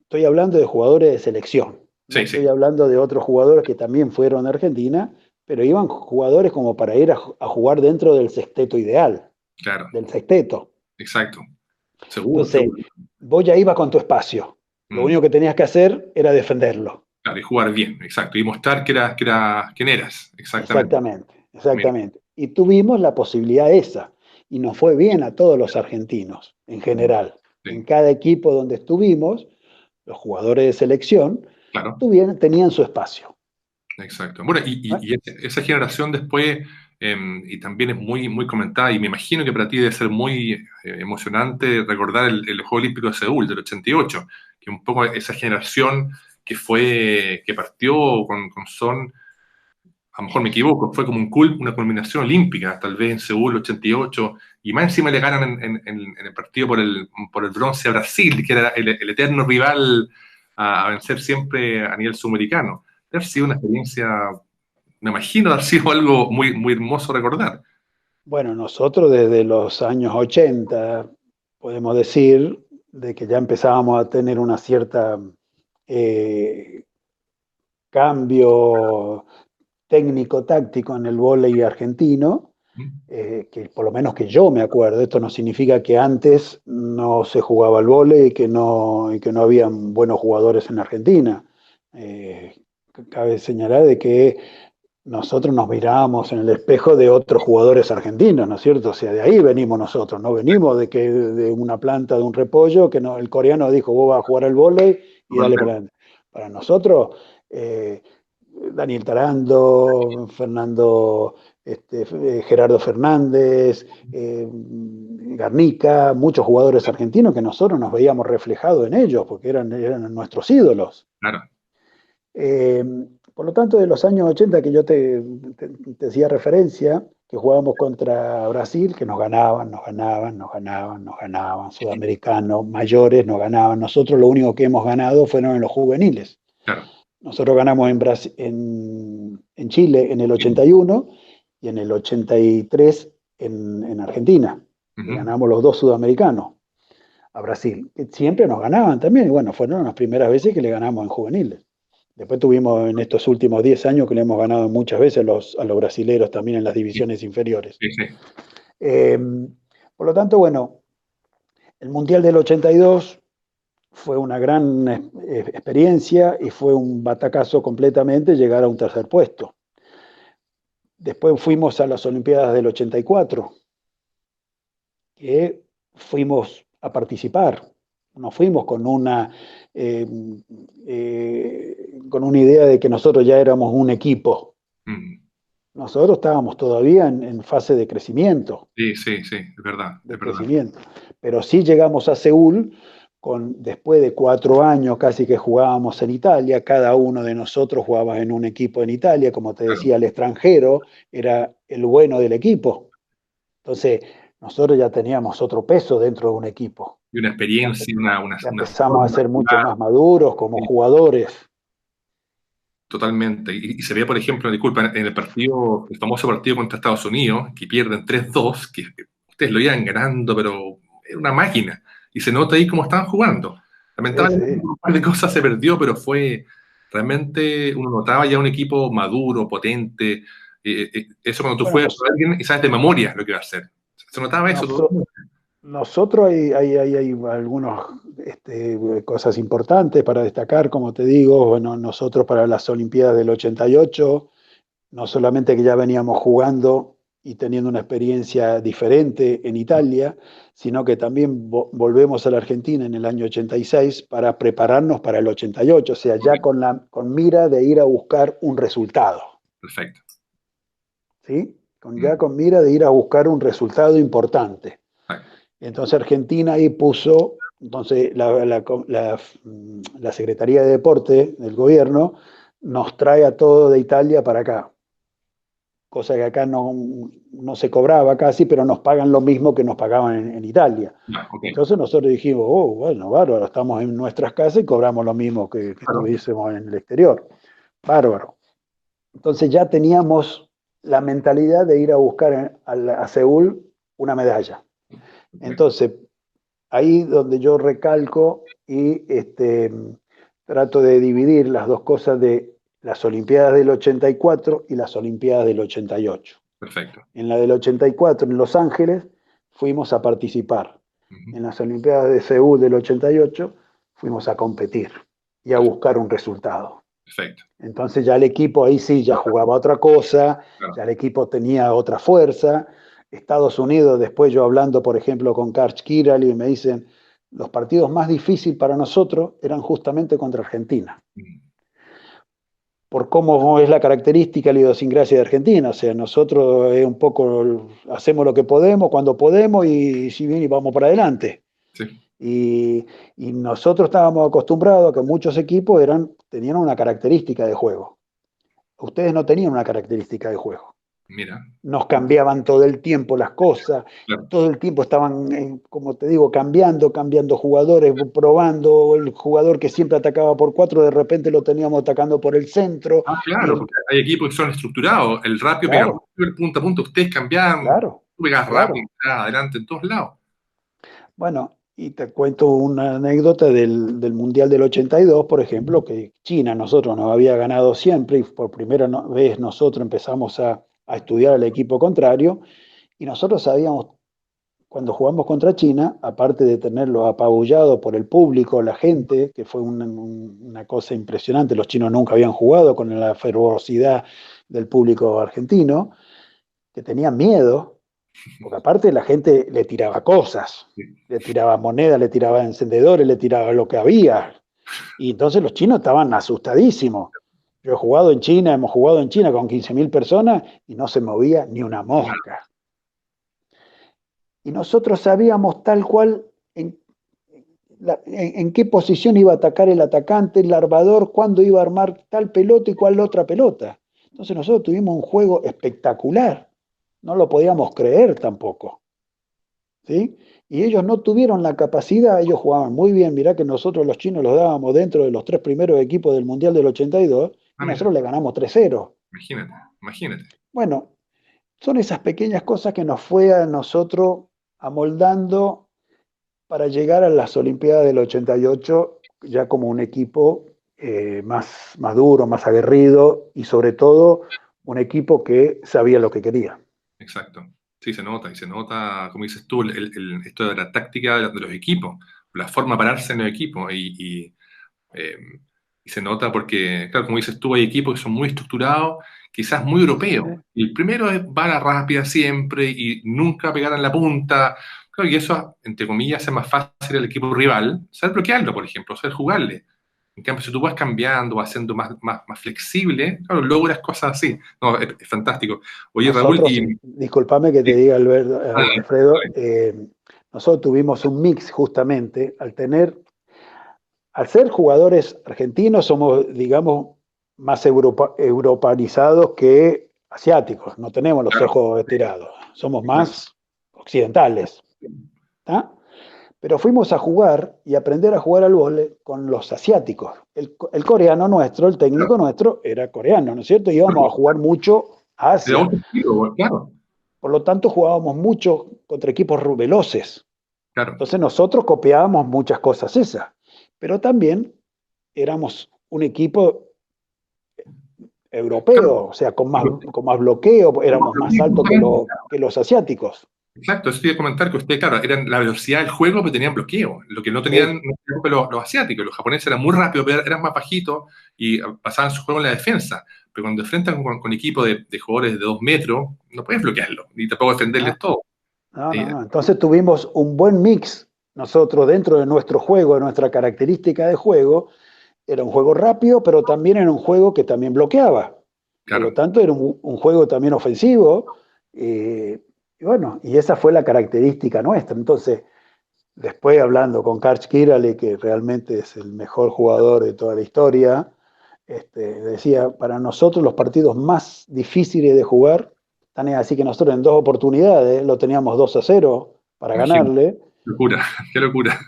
estoy hablando de jugadores de selección, no Sí, estoy sí, hablando de otros jugadores que también fueron a Argentina, pero iban jugadores como para ir a jugar dentro del sexteto ideal, claro. del sexteto. Exacto. Seguro, Entonces, seguro. vos ya ibas con tu espacio. Lo Mm. único que tenías que hacer era defenderlo. Claro, y jugar bien, exacto. Y mostrar quién eras, exactamente. Exactamente, Mira, exactamente. Y tuvimos la posibilidad esa. Y nos fue bien a todos los argentinos, en mm, general. En sí, cada equipo donde estuvimos, los jugadores de selección claro, tenían su espacio. exacto. Bueno, ¿No? esa generación después, y también es muy, muy comentada, y me imagino que para ti debe ser muy emocionante recordar el Juego Olímpico de Seúl del 88, que un poco esa generación que partió con Son, a lo mejor me equivoco, fue como una culminación olímpica, tal vez en Seúl 88, y más encima le ganan en el partido por el bronce a Brasil, que era el eterno rival a vencer siempre a nivel sudamericano. Debe haber sido una experiencia, me imagino, haber sido algo muy, muy hermoso recordar. Bueno, nosotros desde los años 80 podemos decir de que ya empezábamos a tener una cierta eh, cambio técnico-táctico en el vóley argentino, ¿Mm? que por lo menos que yo me acuerdo. Esto no significa que antes no se jugaba al vóley y que no habían buenos jugadores en Argentina. Eh, Cabe señalar de que nosotros nos mirábamos en el espejo de otros jugadores argentinos, ¿no es cierto? O sea, de ahí venimos nosotros, no venimos de que de una planta de un repollo, que no, el coreano dijo, vos vas a jugar al vóley y dale para Totalmente. adelante. Para nosotros, eh, Daniel Tarando, Fernando, Gerardo Fernández, Garnica, muchos jugadores argentinos que nosotros nos veíamos reflejados en ellos, porque eran nuestros ídolos. Claro. Eh, por lo tanto, de los años 80 que yo te hacía referencia, que jugábamos contra Brasil, que nos ganaban, nos ganaban, nos ganaban, nos ganaban, sudamericanos, mayores nos ganaban. Nosotros lo único que hemos ganado fueron en los juveniles. Claro. Nosotros ganamos en Chile en el 81 y en el 83 en Argentina. Le Ujú. ganamos los dos sudamericanos a Brasil, que siempre nos ganaban también. Y bueno, fueron las primeras veces que le ganamos en juveniles. Después tuvimos en estos últimos 10 años que le hemos ganado muchas veces a los brasileros también en las Sí, divisiones inferiores. sí, sí. Eh, por lo tanto, bueno, el Mundial del 82 fue una gran experiencia y fue un batacazo completamente llegar a un tercer puesto. Después fuimos a las Olimpiadas del 84, que fuimos a participar. No fuimos eh, con una idea de que nosotros ya éramos un equipo. Mm. Nosotros estábamos todavía en fase de crecimiento, Sí, sí, sí, es verdad, es de verdad. crecimiento. Pero sí llegamos a Seúl después de 4 años casi que jugábamos en Italia, cada uno de nosotros jugaba en un equipo en Italia, como te Claro. decía, el extranjero era el bueno del equipo. Entonces, nosotros ya teníamos otro peso dentro de un equipo. Y una Ya, experiencia, ya una empezamos a forma ser de mucho jugar. más maduros como Sí, jugadores. totalmente. Y se veía, por ejemplo, disculpa, en el partido, el famoso partido contra Estados Unidos, que pierden 3-2, que ustedes lo iban ganando, pero era una máquina. Y se nota ahí cómo estaban jugando. Sí, Lamentablemente, sí. un par de cosas se perdió, pero fue realmente, uno notaba ya un equipo maduro, potente. Eso cuando tú Bueno, juegas con alguien y sabes de memoria lo que va a hacer. Se notaba eso nos, totalmente. nosotros hay algunas cosas importantes para destacar, como te digo, bueno, nosotros para las Olimpiadas del 88, no solamente que ya veníamos jugando y teniendo una experiencia diferente en Italia, sino que también volvemos a la Argentina en el año 86 para prepararnos para el 88, o sea, ya con mira de ir a buscar un resultado, Perfecto. ¿sí? Mm, Ya con mira de ir a buscar un resultado importante. exacto. Entonces Argentina ahí puso Entonces, la Secretaría de Deporte del gobierno nos trae a todo de Italia para acá, cosa que acá no se cobraba casi, pero nos pagan lo mismo que nos pagaban en Italia. Ya, ok. Entonces nosotros dijimos, oh, bueno, bárbaro, estamos en nuestras casas y cobramos lo mismo que Claro, estuviésemos en el exterior. Bárbaro. Entonces ya teníamos la mentalidad de ir a buscar a Seúl una medalla. perfecto. Entonces, ahí donde yo recalco y trato de dividir las dos cosas de las Olimpiadas del 84 y las Olimpiadas del 88. Perfecto. En la del 84 en Los Ángeles fuimos a participar. Ujú, En las Olimpiadas de Seúl del 88 fuimos a competir y a buscar un resultado. perfecto. Entonces ya el equipo ahí sí ya jugaba otra cosa, Claro. ya el equipo tenía otra fuerza. Estados Unidos, después yo hablando, por ejemplo, con Karch Kirali, me dicen, los partidos más difíciles para nosotros eran justamente contra Argentina, Mm, por cómo es la característica, la idiosincrasia de Argentina. O sea, nosotros un poco hacemos lo que podemos, cuando podemos, y si bien y vamos para adelante. sí, Y nosotros estábamos acostumbrados a que muchos equipos tenían una característica de juego. Ustedes no tenían una característica de juego. mira. Nos cambiaban todo el tiempo las cosas, Claro. todo el tiempo estaban, como te digo, cambiando jugadores, probando, el jugador que siempre atacaba por cuatro, de repente lo teníamos atacando por el centro, Ah, claro, y porque hay equipos que son estructurados. El rápido pega claro, rápido, el punta a punta. Ustedes cambian, claro, tú pegas rápido, claro. adelante en todos lados. Bueno, y te cuento una anécdota del Mundial del 82, por ejemplo, que China nosotros nos había ganado siempre y por primera vez nosotros empezamos a estudiar al equipo contrario y nosotros sabíamos, cuando jugamos contra China, aparte de tenerlo apabullado por el público, la gente, que fue una cosa impresionante, los chinos nunca habían jugado con la fervorosidad del público argentino, que tenían miedo, porque aparte la gente le tiraba cosas, Sí. le tiraba monedas, le tiraba encendedores, le tiraba lo que había. Y entonces los chinos estaban asustadísimos. Yo he jugado en China, hemos jugado en China con 15.000 personas y no se movía ni una mosca. Y nosotros sabíamos tal cual en qué posición iba a atacar el atacante, el larvador, cuándo iba a armar tal pelota y cuál otra pelota. Entonces nosotros tuvimos un juego espectacular. No lo podíamos creer tampoco. ¿Sí? Y ellos no tuvieron la capacidad, ellos jugaban muy bien, mirá que nosotros los chinos los dábamos dentro de los tres primeros equipos del Mundial del 82 y Ah, mira, nosotros le ganamos 3-0. imagínate, imagínate. Bueno, son esas pequeñas cosas que nos fue a nosotros amoldando para llegar a las Olimpiadas del 88 ya como un equipo más maduro, más aguerrido y sobre todo un equipo que sabía lo que quería. Exacto. Sí, se nota, y se nota, como dices tú, esto de la táctica de los equipos, la forma de pararse en los equipos, eh, y se nota porque, claro, como dices tú, hay equipos que son muy estructurados, quizás muy europeos. ¿Sí? Y el primero es bala rápida siempre y nunca pegar en la punta. Claro, y eso, entre comillas, hace más fácil al equipo rival saber bloquearlo, por ejemplo, saber jugarle. En cambio, si tú vas cambiando, vas siendo más flexible, claro, logras cosas así. No, es fantástico. Oye, Raúl, Nosotros, discúlpame que te sí, diga, dale, Alfredo, dale. nosotros tuvimos un mix justamente al ser jugadores argentinos, somos, digamos, más europanizados que asiáticos, no tenemos los Claro, ojos estirados, somos exacto. más occidentales. ¿Tá? Pero fuimos a jugar y aprender a jugar al vóley con los asiáticos. El coreano nuestro, el técnico Claro. nuestro, era coreano, ¿no es cierto? Íbamos a jugar mucho a Te da Asia. otro estilo, claro, Por lo tanto, jugábamos mucho contra equipos veloces. claro. Entonces nosotros copiábamos muchas cosas esas, pero también éramos un equipo Claro. europeo, o sea, con más bloqueo, éramos más altos Justamente, que los asiáticos. exacto, eso te iba a comentar que ustedes, claro, eran la velocidad del juego, pero tenían bloqueo. Lo que no tenían Sí, los asiáticos, los japoneses eran muy rápidos, pero eran más bajitos y pasaban su juego en la defensa. Pero cuando enfrentan con equipos de jugadores de 2 metros, no puedes bloquearlo, ni tampoco defenderles no, todo. no, Eh, no, no. Entonces tuvimos un buen mix nosotros dentro de nuestro juego, de nuestra característica de juego. Era un juego rápido, pero también era un juego que también bloqueaba. Por lo claro, tanto, era un juego también ofensivo. Y bueno, y esa fue la característica nuestra. Entonces, después hablando con Karch Kirale, que realmente es el mejor jugador de toda la historia, decía, para nosotros los partidos más difíciles de jugar, tan es así que nosotros en 2 oportunidades lo teníamos 2-0 para Imagínate, ganarle, locura, qué locura.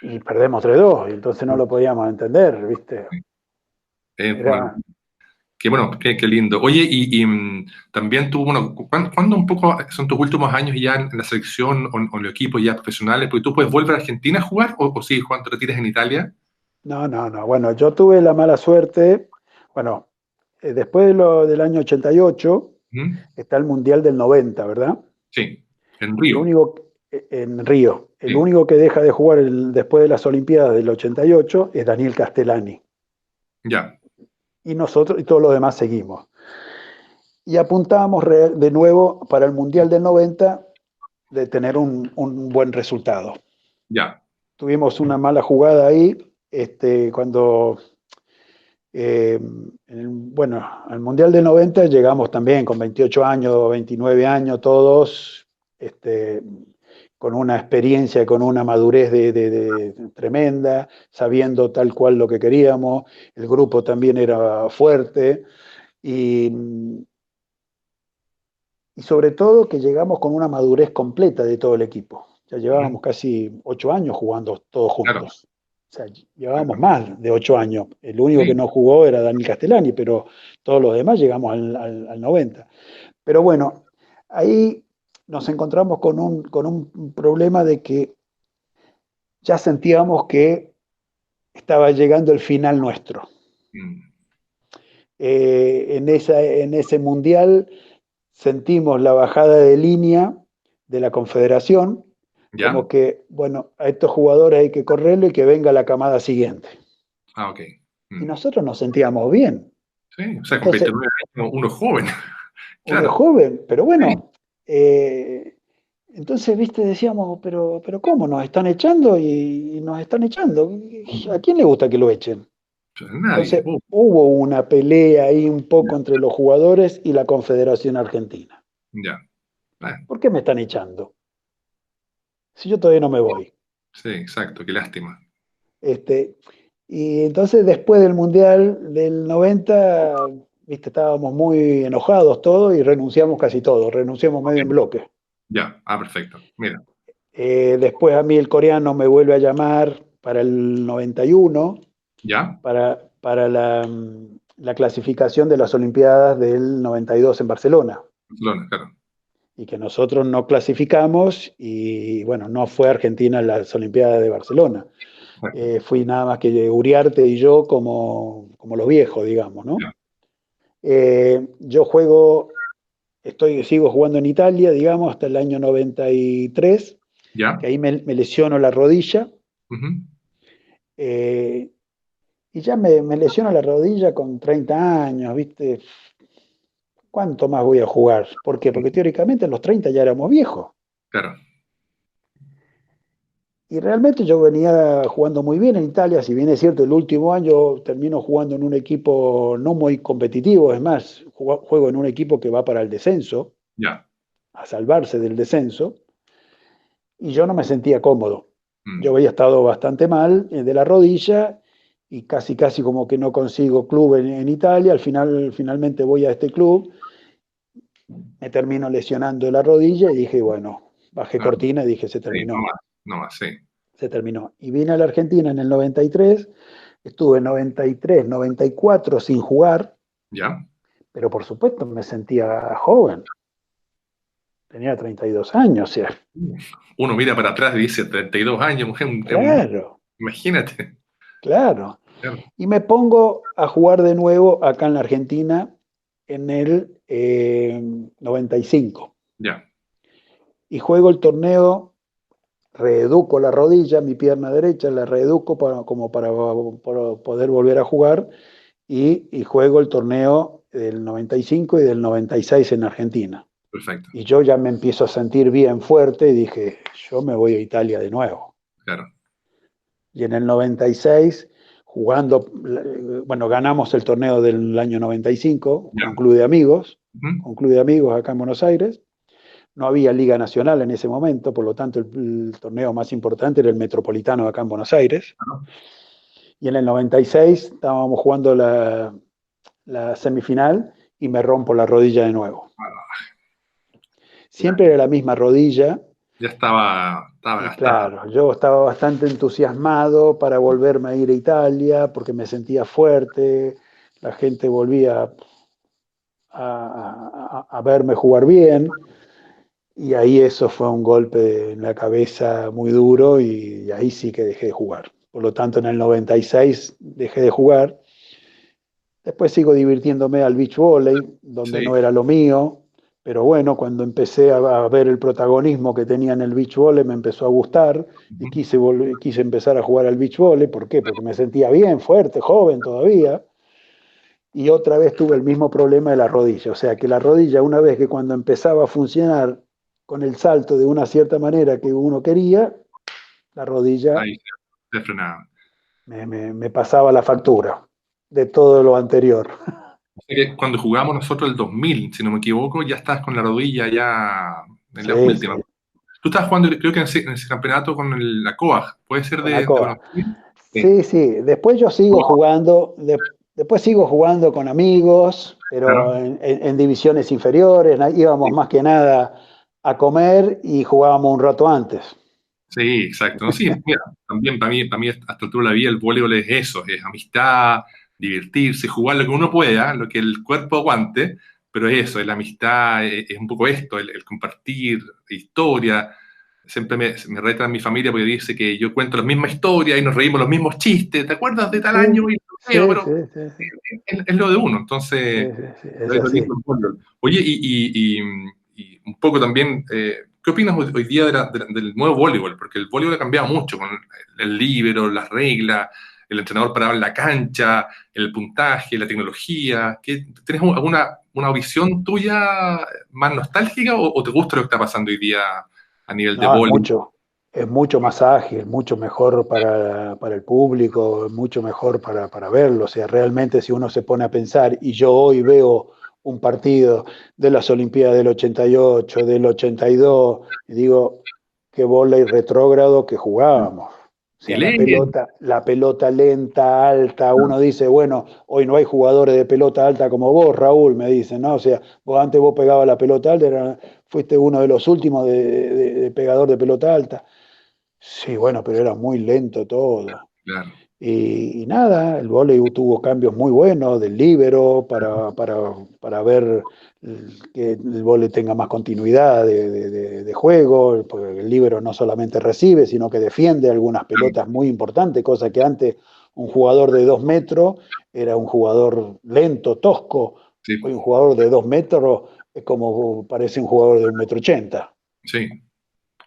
y perdemos 3-2 y entonces no lo podíamos entender, ¿viste? Bueno, Era, qué bueno, qué lindo. Oye, también tú, bueno, ¿cuándo un poco son tus últimos años ya en la selección o en los equipos ya profesionales? Porque tú puedes volver a Argentina a jugar o sigues jugando, te retiras en Italia. no, no, no. Bueno, yo tuve la mala suerte, bueno, después del año 88 Ujú. está el Mundial del 90, ¿verdad? Sí, en El Río. único, en Río, el Sí, único que deja de jugar después de las Olimpiadas del 88 es Daniel Castellani. ya, Y nosotros y todos los demás seguimos. Y apuntábamos de nuevo para el Mundial del 90 de tener un buen resultado. ya, Tuvimos una mala jugada ahí, cuando, bueno, al Mundial del 90 llegamos también con 28 años, 29 años, todos, con una experiencia, con una madurez tremenda, sabiendo tal cual lo que queríamos, el grupo también era fuerte y, y sobre todo que llegamos con una madurez completa de todo el equipo. Ya ujú, llevábamos casi 8 años jugando todos claro, juntos. O sea, llevábamos claro. más de 8 años. El único que Sí, no jugó era Daniel Castellani, pero todos los demás llegamos al 90. Pero bueno, ahí nos encontramos con un problema de que ya sentíamos que estaba llegando el final nuestro. mm, En ese mundial sentimos la bajada de línea de la Confederación, ya, como que, bueno, a estos jugadores hay que correrlo y que venga la camada siguiente. ok. Y Mm. nosotros nos sentíamos bien. Sí, o sea, con Entonces, 29 años uno es joven, uno es claro. joven, pero Sí, bueno, entonces, viste, decíamos, pero ¿cómo? Nos están echando y nos están echando. ¿A quién le gusta que lo echen? pues nadie. Entonces, hubo una pelea ahí un poco entre los jugadores y la Confederación Argentina. Ya, bueno, ¿Por qué me están echando? Si yo todavía no me voy. sí, exacto, qué lástima. Este, y entonces, después del Mundial del 90, viste, estábamos muy enojados todos y renunciamos casi todos, renunciamos medio en Ok, bloque. ya, perfecto. Mira, Después a mí el coreano me vuelve a llamar para el 91 ya, para la clasificación de las Olimpiadas del 92 en Barcelona. Barcelona, claro. Y que nosotros no clasificamos y bueno, no fue Argentina en las Olimpiadas de Barcelona. Exacto. Fui nada más que Uriarte y yo como los viejos, digamos, ¿no? Ya, Yo sigo jugando en Italia, digamos, hasta el año 93, que ya, ahí me lesiono la rodilla, ujú, eh, y ya me lesiono la rodilla con 30 años, ¿viste? ¿Cuánto más voy a jugar? ¿Por qué? Porque teóricamente a los 30 ya éramos viejos. claro, Y realmente yo venía jugando muy bien en Italia, si bien es cierto, el último año termino jugando en un equipo no muy competitivo, es más, juego en un equipo que va para el descenso, ya, a salvarse del descenso, y yo no me sentía cómodo. Yo mm, había estado bastante mal de la rodilla y casi como que no consigo club en Italia, finalmente voy a este club, me termino lesionando la rodilla y dije, bueno, bajé claro, cortina y dije, se sí, no terminó, más, no más, sí, se terminó. Y vine a la Argentina en el 93. Estuve 93, 94 sin jugar, ya. pero por supuesto me sentía joven. Tenía 32 años, o sea, Uno mira para atrás y dice 32 años, claro, imagínate. claro. Claro, Y me pongo a jugar de nuevo acá en la Argentina en el 95. ya, Y juego el torneo, reeduco la rodilla, mi pierna derecha, la reeduco como para poder volver a jugar y juego el torneo del 95 y del 96 en Argentina. perfecto, Y yo ya me empiezo a sentir bien fuerte y dije, yo me voy a Italia de nuevo. claro, Y en el 96, jugando, bueno, ganamos el torneo del año 95 ya. con Club de Amigos, Ujú, con Club de Amigos acá en Buenos Aires. no había Liga Nacional en ese momento, por lo tanto el torneo más importante era el Metropolitano acá en Buenos Aires. ¿no? Y en el 96 estábamos jugando la semifinal y me rompo la rodilla de nuevo. Ah, ya, Siempre era la misma rodilla. ya estaba Y gastado. claro, yo estaba bastante entusiasmado para volverme a ir a Italia porque me sentía fuerte, la gente volvía a verme jugar bien y ahí eso fue un golpe en la cabeza muy duro y ahí sí que dejé de jugar. Por lo tanto, en el 96 dejé de jugar. Después sigo divirtiéndome al beach volley, donde Sí. no era lo mío, pero bueno, cuando empecé a ver el protagonismo que tenía en el beach volley me empezó a gustar y Ujú. quise empezar a jugar al beach volley. ¿Por qué? Porque me sentía bien, fuerte, joven todavía. Y otra vez tuve el mismo problema de la rodilla. O sea que la rodilla, una vez que cuando empezaba a funcionar con el salto de una cierta manera que uno quería, la rodilla Ahí se frenaba. me pasaba la factura de todo lo anterior. Sé que cuando jugamos nosotros el 2000, si no me equivoco, ya estás con la rodilla ya en la Sí, última. sí, Tú estabas jugando, creo que en ese campeonato con la COAG, ¿puede ser con de Acoa. Buenos Aires? Sí. Sí, sí. Después yo sigo jugando, después sigo jugando con amigos, pero Claro. en divisiones inferiores. Íbamos Sí, más que nada a comer y jugábamos un rato antes. sí, exacto. No, sí, mira, también para mí, hasta el altura de la vida, el voleibol es eso, es amistad, divertirse, jugar lo que uno pueda, lo que el cuerpo aguante, pero es eso, es la amistad, es un poco esto, el compartir historia. Siempre me retan mi familia porque dice que yo cuento las mismas historias y nos reímos los mismos chistes. ¿Te acuerdas de tal Sí, año? Y lo creo, sí, sí, pero sí, sí, es lo de uno. sí, Entonces, sí, sí, es lo lindo así. del fútbol. Oye, y un poco también, ¿qué opinas hoy día del nuevo voleibol? Porque el voleibol ha cambiado mucho con el líbero, las reglas, el entrenador parado en la cancha, el puntaje, la tecnología. ¿Tienes alguna una visión tuya más nostálgica o te gusta lo que está pasando hoy día a nivel de No, voleibol? es mucho más ágil, mucho mejor para el público, mucho mejor para verlo. O sea, realmente si uno se pone a pensar, y yo hoy veo un partido de las Olimpiadas del 88, del 82, y digo, qué vóley retrógrado que jugábamos. O Y sea, leen, la pelota lenta, alta, uno dice, bueno, hoy no hay jugadores de pelota alta como vos, Raúl, me dicen, ¿no? O sea, antes vos pegabas la pelota alta, fuiste uno de los últimos de pegador de pelota alta. Sí, bueno, pero era muy lento todo. claro. Y nada, el vóley tuvo cambios muy buenos del líbero para ver que el vóley tenga más continuidad de juego, porque el líbero no solamente recibe, sino que defiende algunas pelotas muy importantes, cosa que antes un jugador de 2 metros era un jugador lento, tosco. Sí, Hoy un jugador de 2 metros es como parece un jugador de 1,80 m. sí.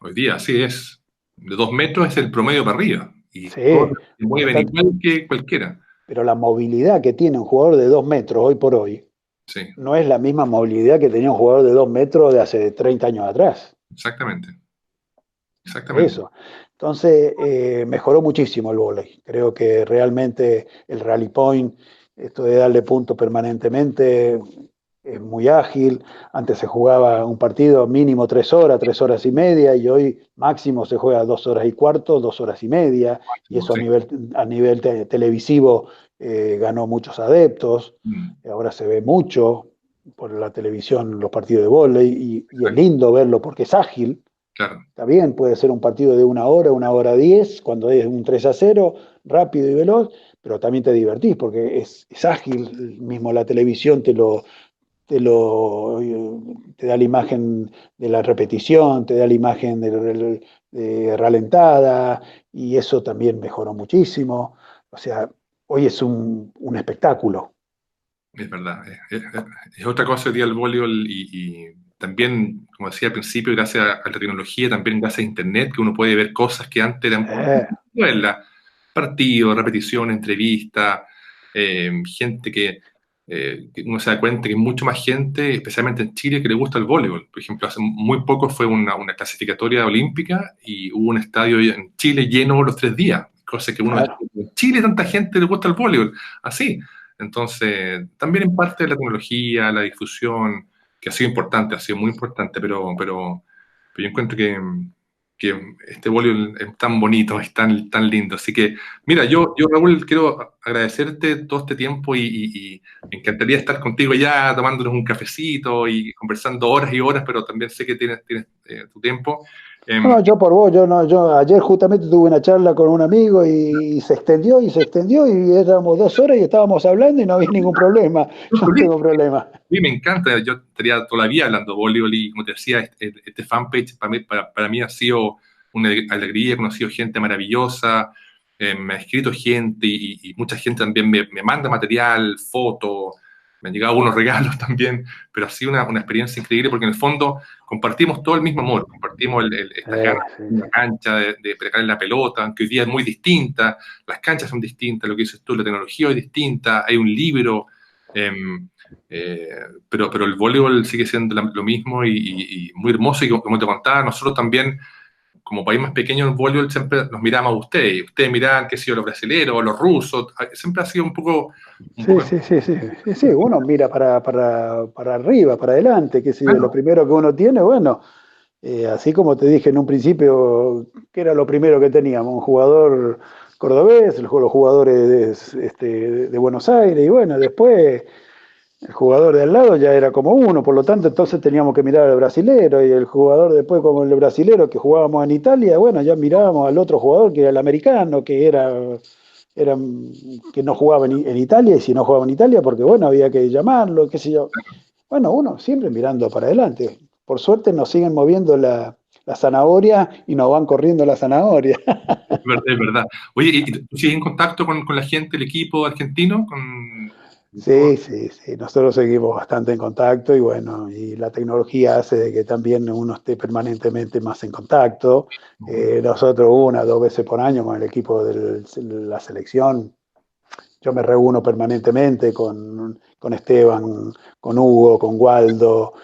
Hoy día así es. De 2 metros es el promedio para arriba. Y todos Sí, se por lo mueven tanto, igual que cualquiera. pero la movilidad que tiene un jugador de 2 metros hoy por hoy Sí, no es la misma movilidad que tenía un jugador de 2 metros de hace 30 años atrás. exactamente. Por Exactamente. eso. Entonces, mejoró muchísimo el vóley. Creo que realmente el rally point, esto de darle punto permanentemente, es muy ágil. Antes se jugaba un partido mínimo 3 horas, 3 horas y media, y hoy máximo se juega 2 horas y cuarto, 2 horas y media, y eso Sí. a nivel televisivo ganó muchos adeptos. Mm, Ahora se ve mucho por la televisión los partidos de vóley, y es exacto. lindo verlo porque es ágil. Claro. Está bien, puede ser un partido de 1 hora, 1 hora 10, cuando es un 3-0, rápido y veloz, pero también te divertís porque es ágil, mismo la televisión te lo, te da la imagen de la repetición, te da la imagen de ralentada, y eso también mejoró muchísimo. O sea, hoy es un espectáculo. Es verdad. Es otra cosa hoy día el voleibol y también, como decía al principio, gracias a la tecnología, también gracias a Internet, que uno puede ver cosas que antes eran Eh, verlas. Partidos, repeticiones, entrevistas, gente que uno se da cuenta que hay mucha más gente, especialmente en Chile, que le gusta el voleibol. Por ejemplo, hace muy poco fue una clasificatoria olímpica y hubo un estadio en Chile lleno los 3 días, cosa que uno claro. en Chile tanta gente le gusta el voleibol, así. Entonces, también en parte de la tecnología, la difusión, que ha sido importante, ha sido muy importante, pero yo encuentro que este voleibol es tan bonito, es tan lindo. Así que, mira, yo Raúl, quiero agradecerte todo este tiempo y me encantaría estar contigo ya tomándonos un cafecito y conversando horas y horas, pero también sé que tienes tu tiempo. No, yo por vos, yo no, yo ayer justamente tuve una charla con un amigo y se extendió y éramos 2 horas y estábamos hablando y no había ningún problema. Yo no tengo problema. mí me encanta, yo estaría toda la vida hablando de voleibol y como te decía, este fanpage para mí ha sido una alegría, he conocido gente maravillosa, me ha escrito gente y mucha gente también me manda material, fotos, me han llegado unos regalos también, pero ha sido una experiencia increíble porque en el fondo compartimos todo el mismo amor, compartimos estas ganas Sí, de la cancha, de pegar en la pelota, aunque hoy día es muy distinta, las canchas son distintas, lo que dices tú, la tecnología es distinta, hay un libro. em, eh, pero el voleibol sigue siendo lo mismo y muy hermoso. Y como te contaba, nosotros también, como país más pequeño en el voleibol, siempre nos miramos a ustedes. Y ustedes miran, qué sé yo, los brasileños, los rusos. Siempre ha sido un sí, poco sí, sí, sí, sí, sí, uno mira para arriba, para adelante, qué sé yo, lo claro, primero que uno tiene, bueno, así como te dije en un principio, que era lo primero que teníamos, un jugador cordobés, los jugadores de Buenos Aires, y bueno, después el jugador de al lado ya era como uno, por lo tanto entonces teníamos que mirar al brasilero y el jugador después como el brasilero que jugábamos en Italia, bueno, ya mirábamos al otro jugador que era el americano, era que no jugaba en Italia y si no jugaba en Italia porque bueno, había que llamarlo, qué sé yo. Bueno, uno siempre mirando para adelante. Por suerte nos siguen moviendo la zanahoria y nos van corriendo la zanahoria. es verdad, es verdad. Oye, ¿y tú sigues en contacto con la gente, el equipo argentino? Sí, sí, sí, nosotros seguimos bastante en contacto y bueno, y la tecnología hace de que también uno esté permanentemente más en contacto. Nosotros 1 o 2 veces por año con el equipo de la selección, yo me reúno permanentemente con Esteban, con Hugo, con Waldo,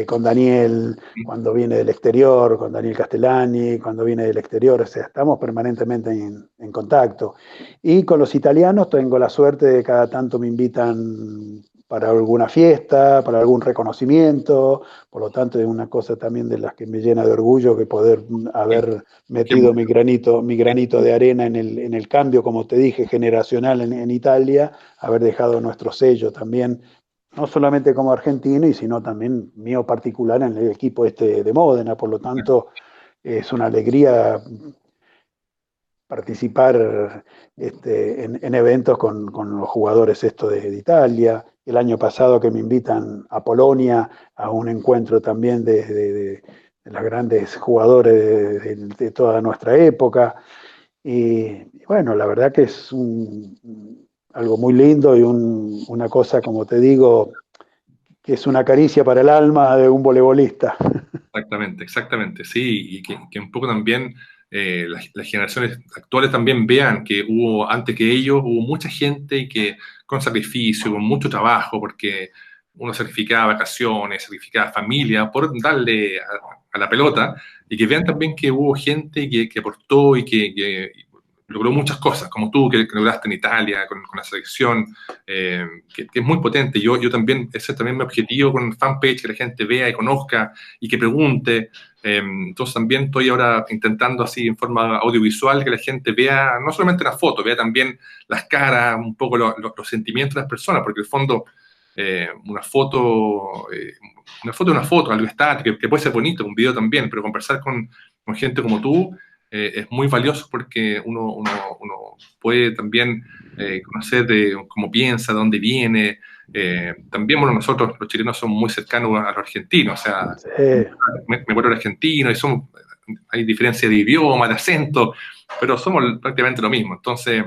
con Daniel, cuando viene del exterior, con Daniel Castellani, cuando viene del exterior, o sea, estamos permanentemente en contacto. Y con los italianos tengo la suerte de cada tanto me invitan para alguna fiesta, para algún reconocimiento, por lo tanto es una cosa también de las que me llena de orgullo que poder Qué, haber qué metido mi granito de arena en el cambio, como te dije, generacional en Italia, haber dejado nuestro sello también, no solamente como argentino, y sino también mío particular en el equipo de Módena, por lo tanto es una alegría participar en eventos con los jugadores de Italia. El año pasado que me invitan a Polonia a un encuentro también de los grandes jugadores de toda nuestra época. Y bueno, la verdad que es algo muy lindo y una cosa, como te digo, que es una caricia para el alma de un voleibolista. Exactamente, exactamente, sí, y que un poco también las generaciones actuales también vean que hubo, antes que ellos, hubo mucha gente y que con sacrificio, con mucho trabajo, porque uno sacrificaba vacaciones, sacrificaba familia por darle a la pelota, y que vean también que hubo gente que aportó y que logró muchas cosas, como tú que lograste en Italia con la selección, que es muy potente. Yo también, ese es también mi objetivo con el fanpage, que la gente vea y conozca y que pregunte. Entonces también estoy ahora intentando así en forma audiovisual que la gente vea no solamente la foto, vea también las caras, un poco los sentimientos de las personas, porque en el fondo una foto, es una foto, algo estático, que puede ser bonito, un video también, pero conversar con gente como tú es muy valioso porque uno puede también conocer de cómo piensa, de dónde viene. También, bueno, nosotros los chilenos somos muy cercanos a los argentinos, o sea, Sí, me vuelvo argentino y hay diferencia de idioma, de acento, pero somos prácticamente lo mismo. Entonces,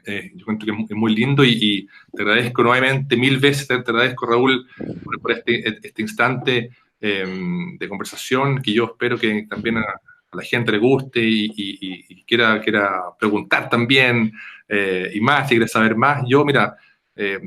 yo creo que es muy lindo y te agradezco nuevamente, mil veces te agradezco, Raúl, por este instante de conversación que yo espero que también a la gente le guste y quiera preguntar también y más, si quiere saber más. Yo, mira, eh,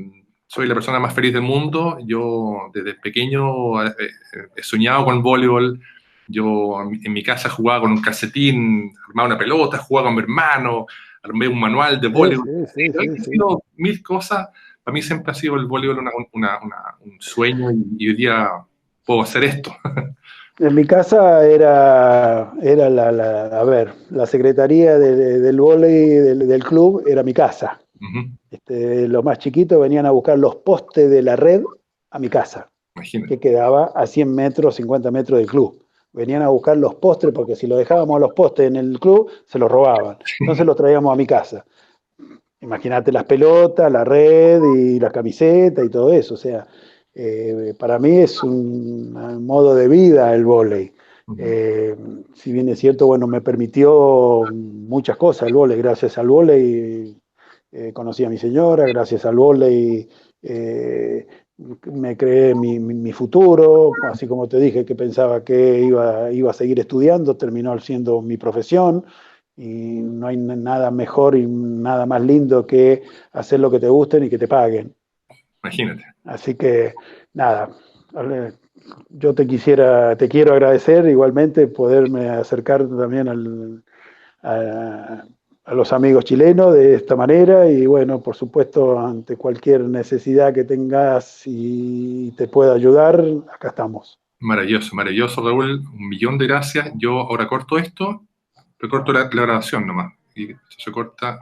soy la persona más feliz del mundo. Yo desde pequeño he soñado con voleibol. Yo en mi casa jugaba con un calcetín, armaba una pelota, jugaba con mi hermano, armé un manual de sí, voleibol. sí, sí, sí, Han sí. sido mil cosas. Para mí siempre ha sido el voleibol un sueño y hoy día puedo hacer esto. En mi casa era a ver, la secretaría del vóley del club era mi casa. Ujú. Los más chiquitos venían a buscar los postes de la red a mi casa, Imagínate. que quedaba a 100 metros, 50 metros del club. Venían a buscar los postres porque si los dejábamos a los postes en el club, se los robaban. Entonces los traíamos a mi casa. Imagínate las pelotas, la red y las camisetas y todo eso. O sea, para mí es un modo de vida el vóley. Ujú. Eh, si bien es cierto, bueno, me permitió muchas cosas el vóley. Gracias al vóley conocí a mi señora, gracias al vóley eh, me creé mi futuro, así como te dije que pensaba que iba a seguir estudiando, terminó siendo mi profesión y no hay nada mejor y nada más lindo que hacer lo que te gusten y que te paguen. Imagínate. Así que nada, yo te quiero agradecer igualmente poderme acercar también a, a los amigos chilenos de esta manera y bueno, por supuesto, ante cualquier necesidad que tengas y te pueda ayudar, acá estamos. Maravilloso, maravilloso, Raúl. Un millón de gracias. Yo ahora corto esto, recorto la grabación nomás. Y se corta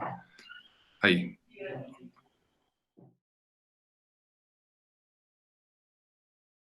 ahí.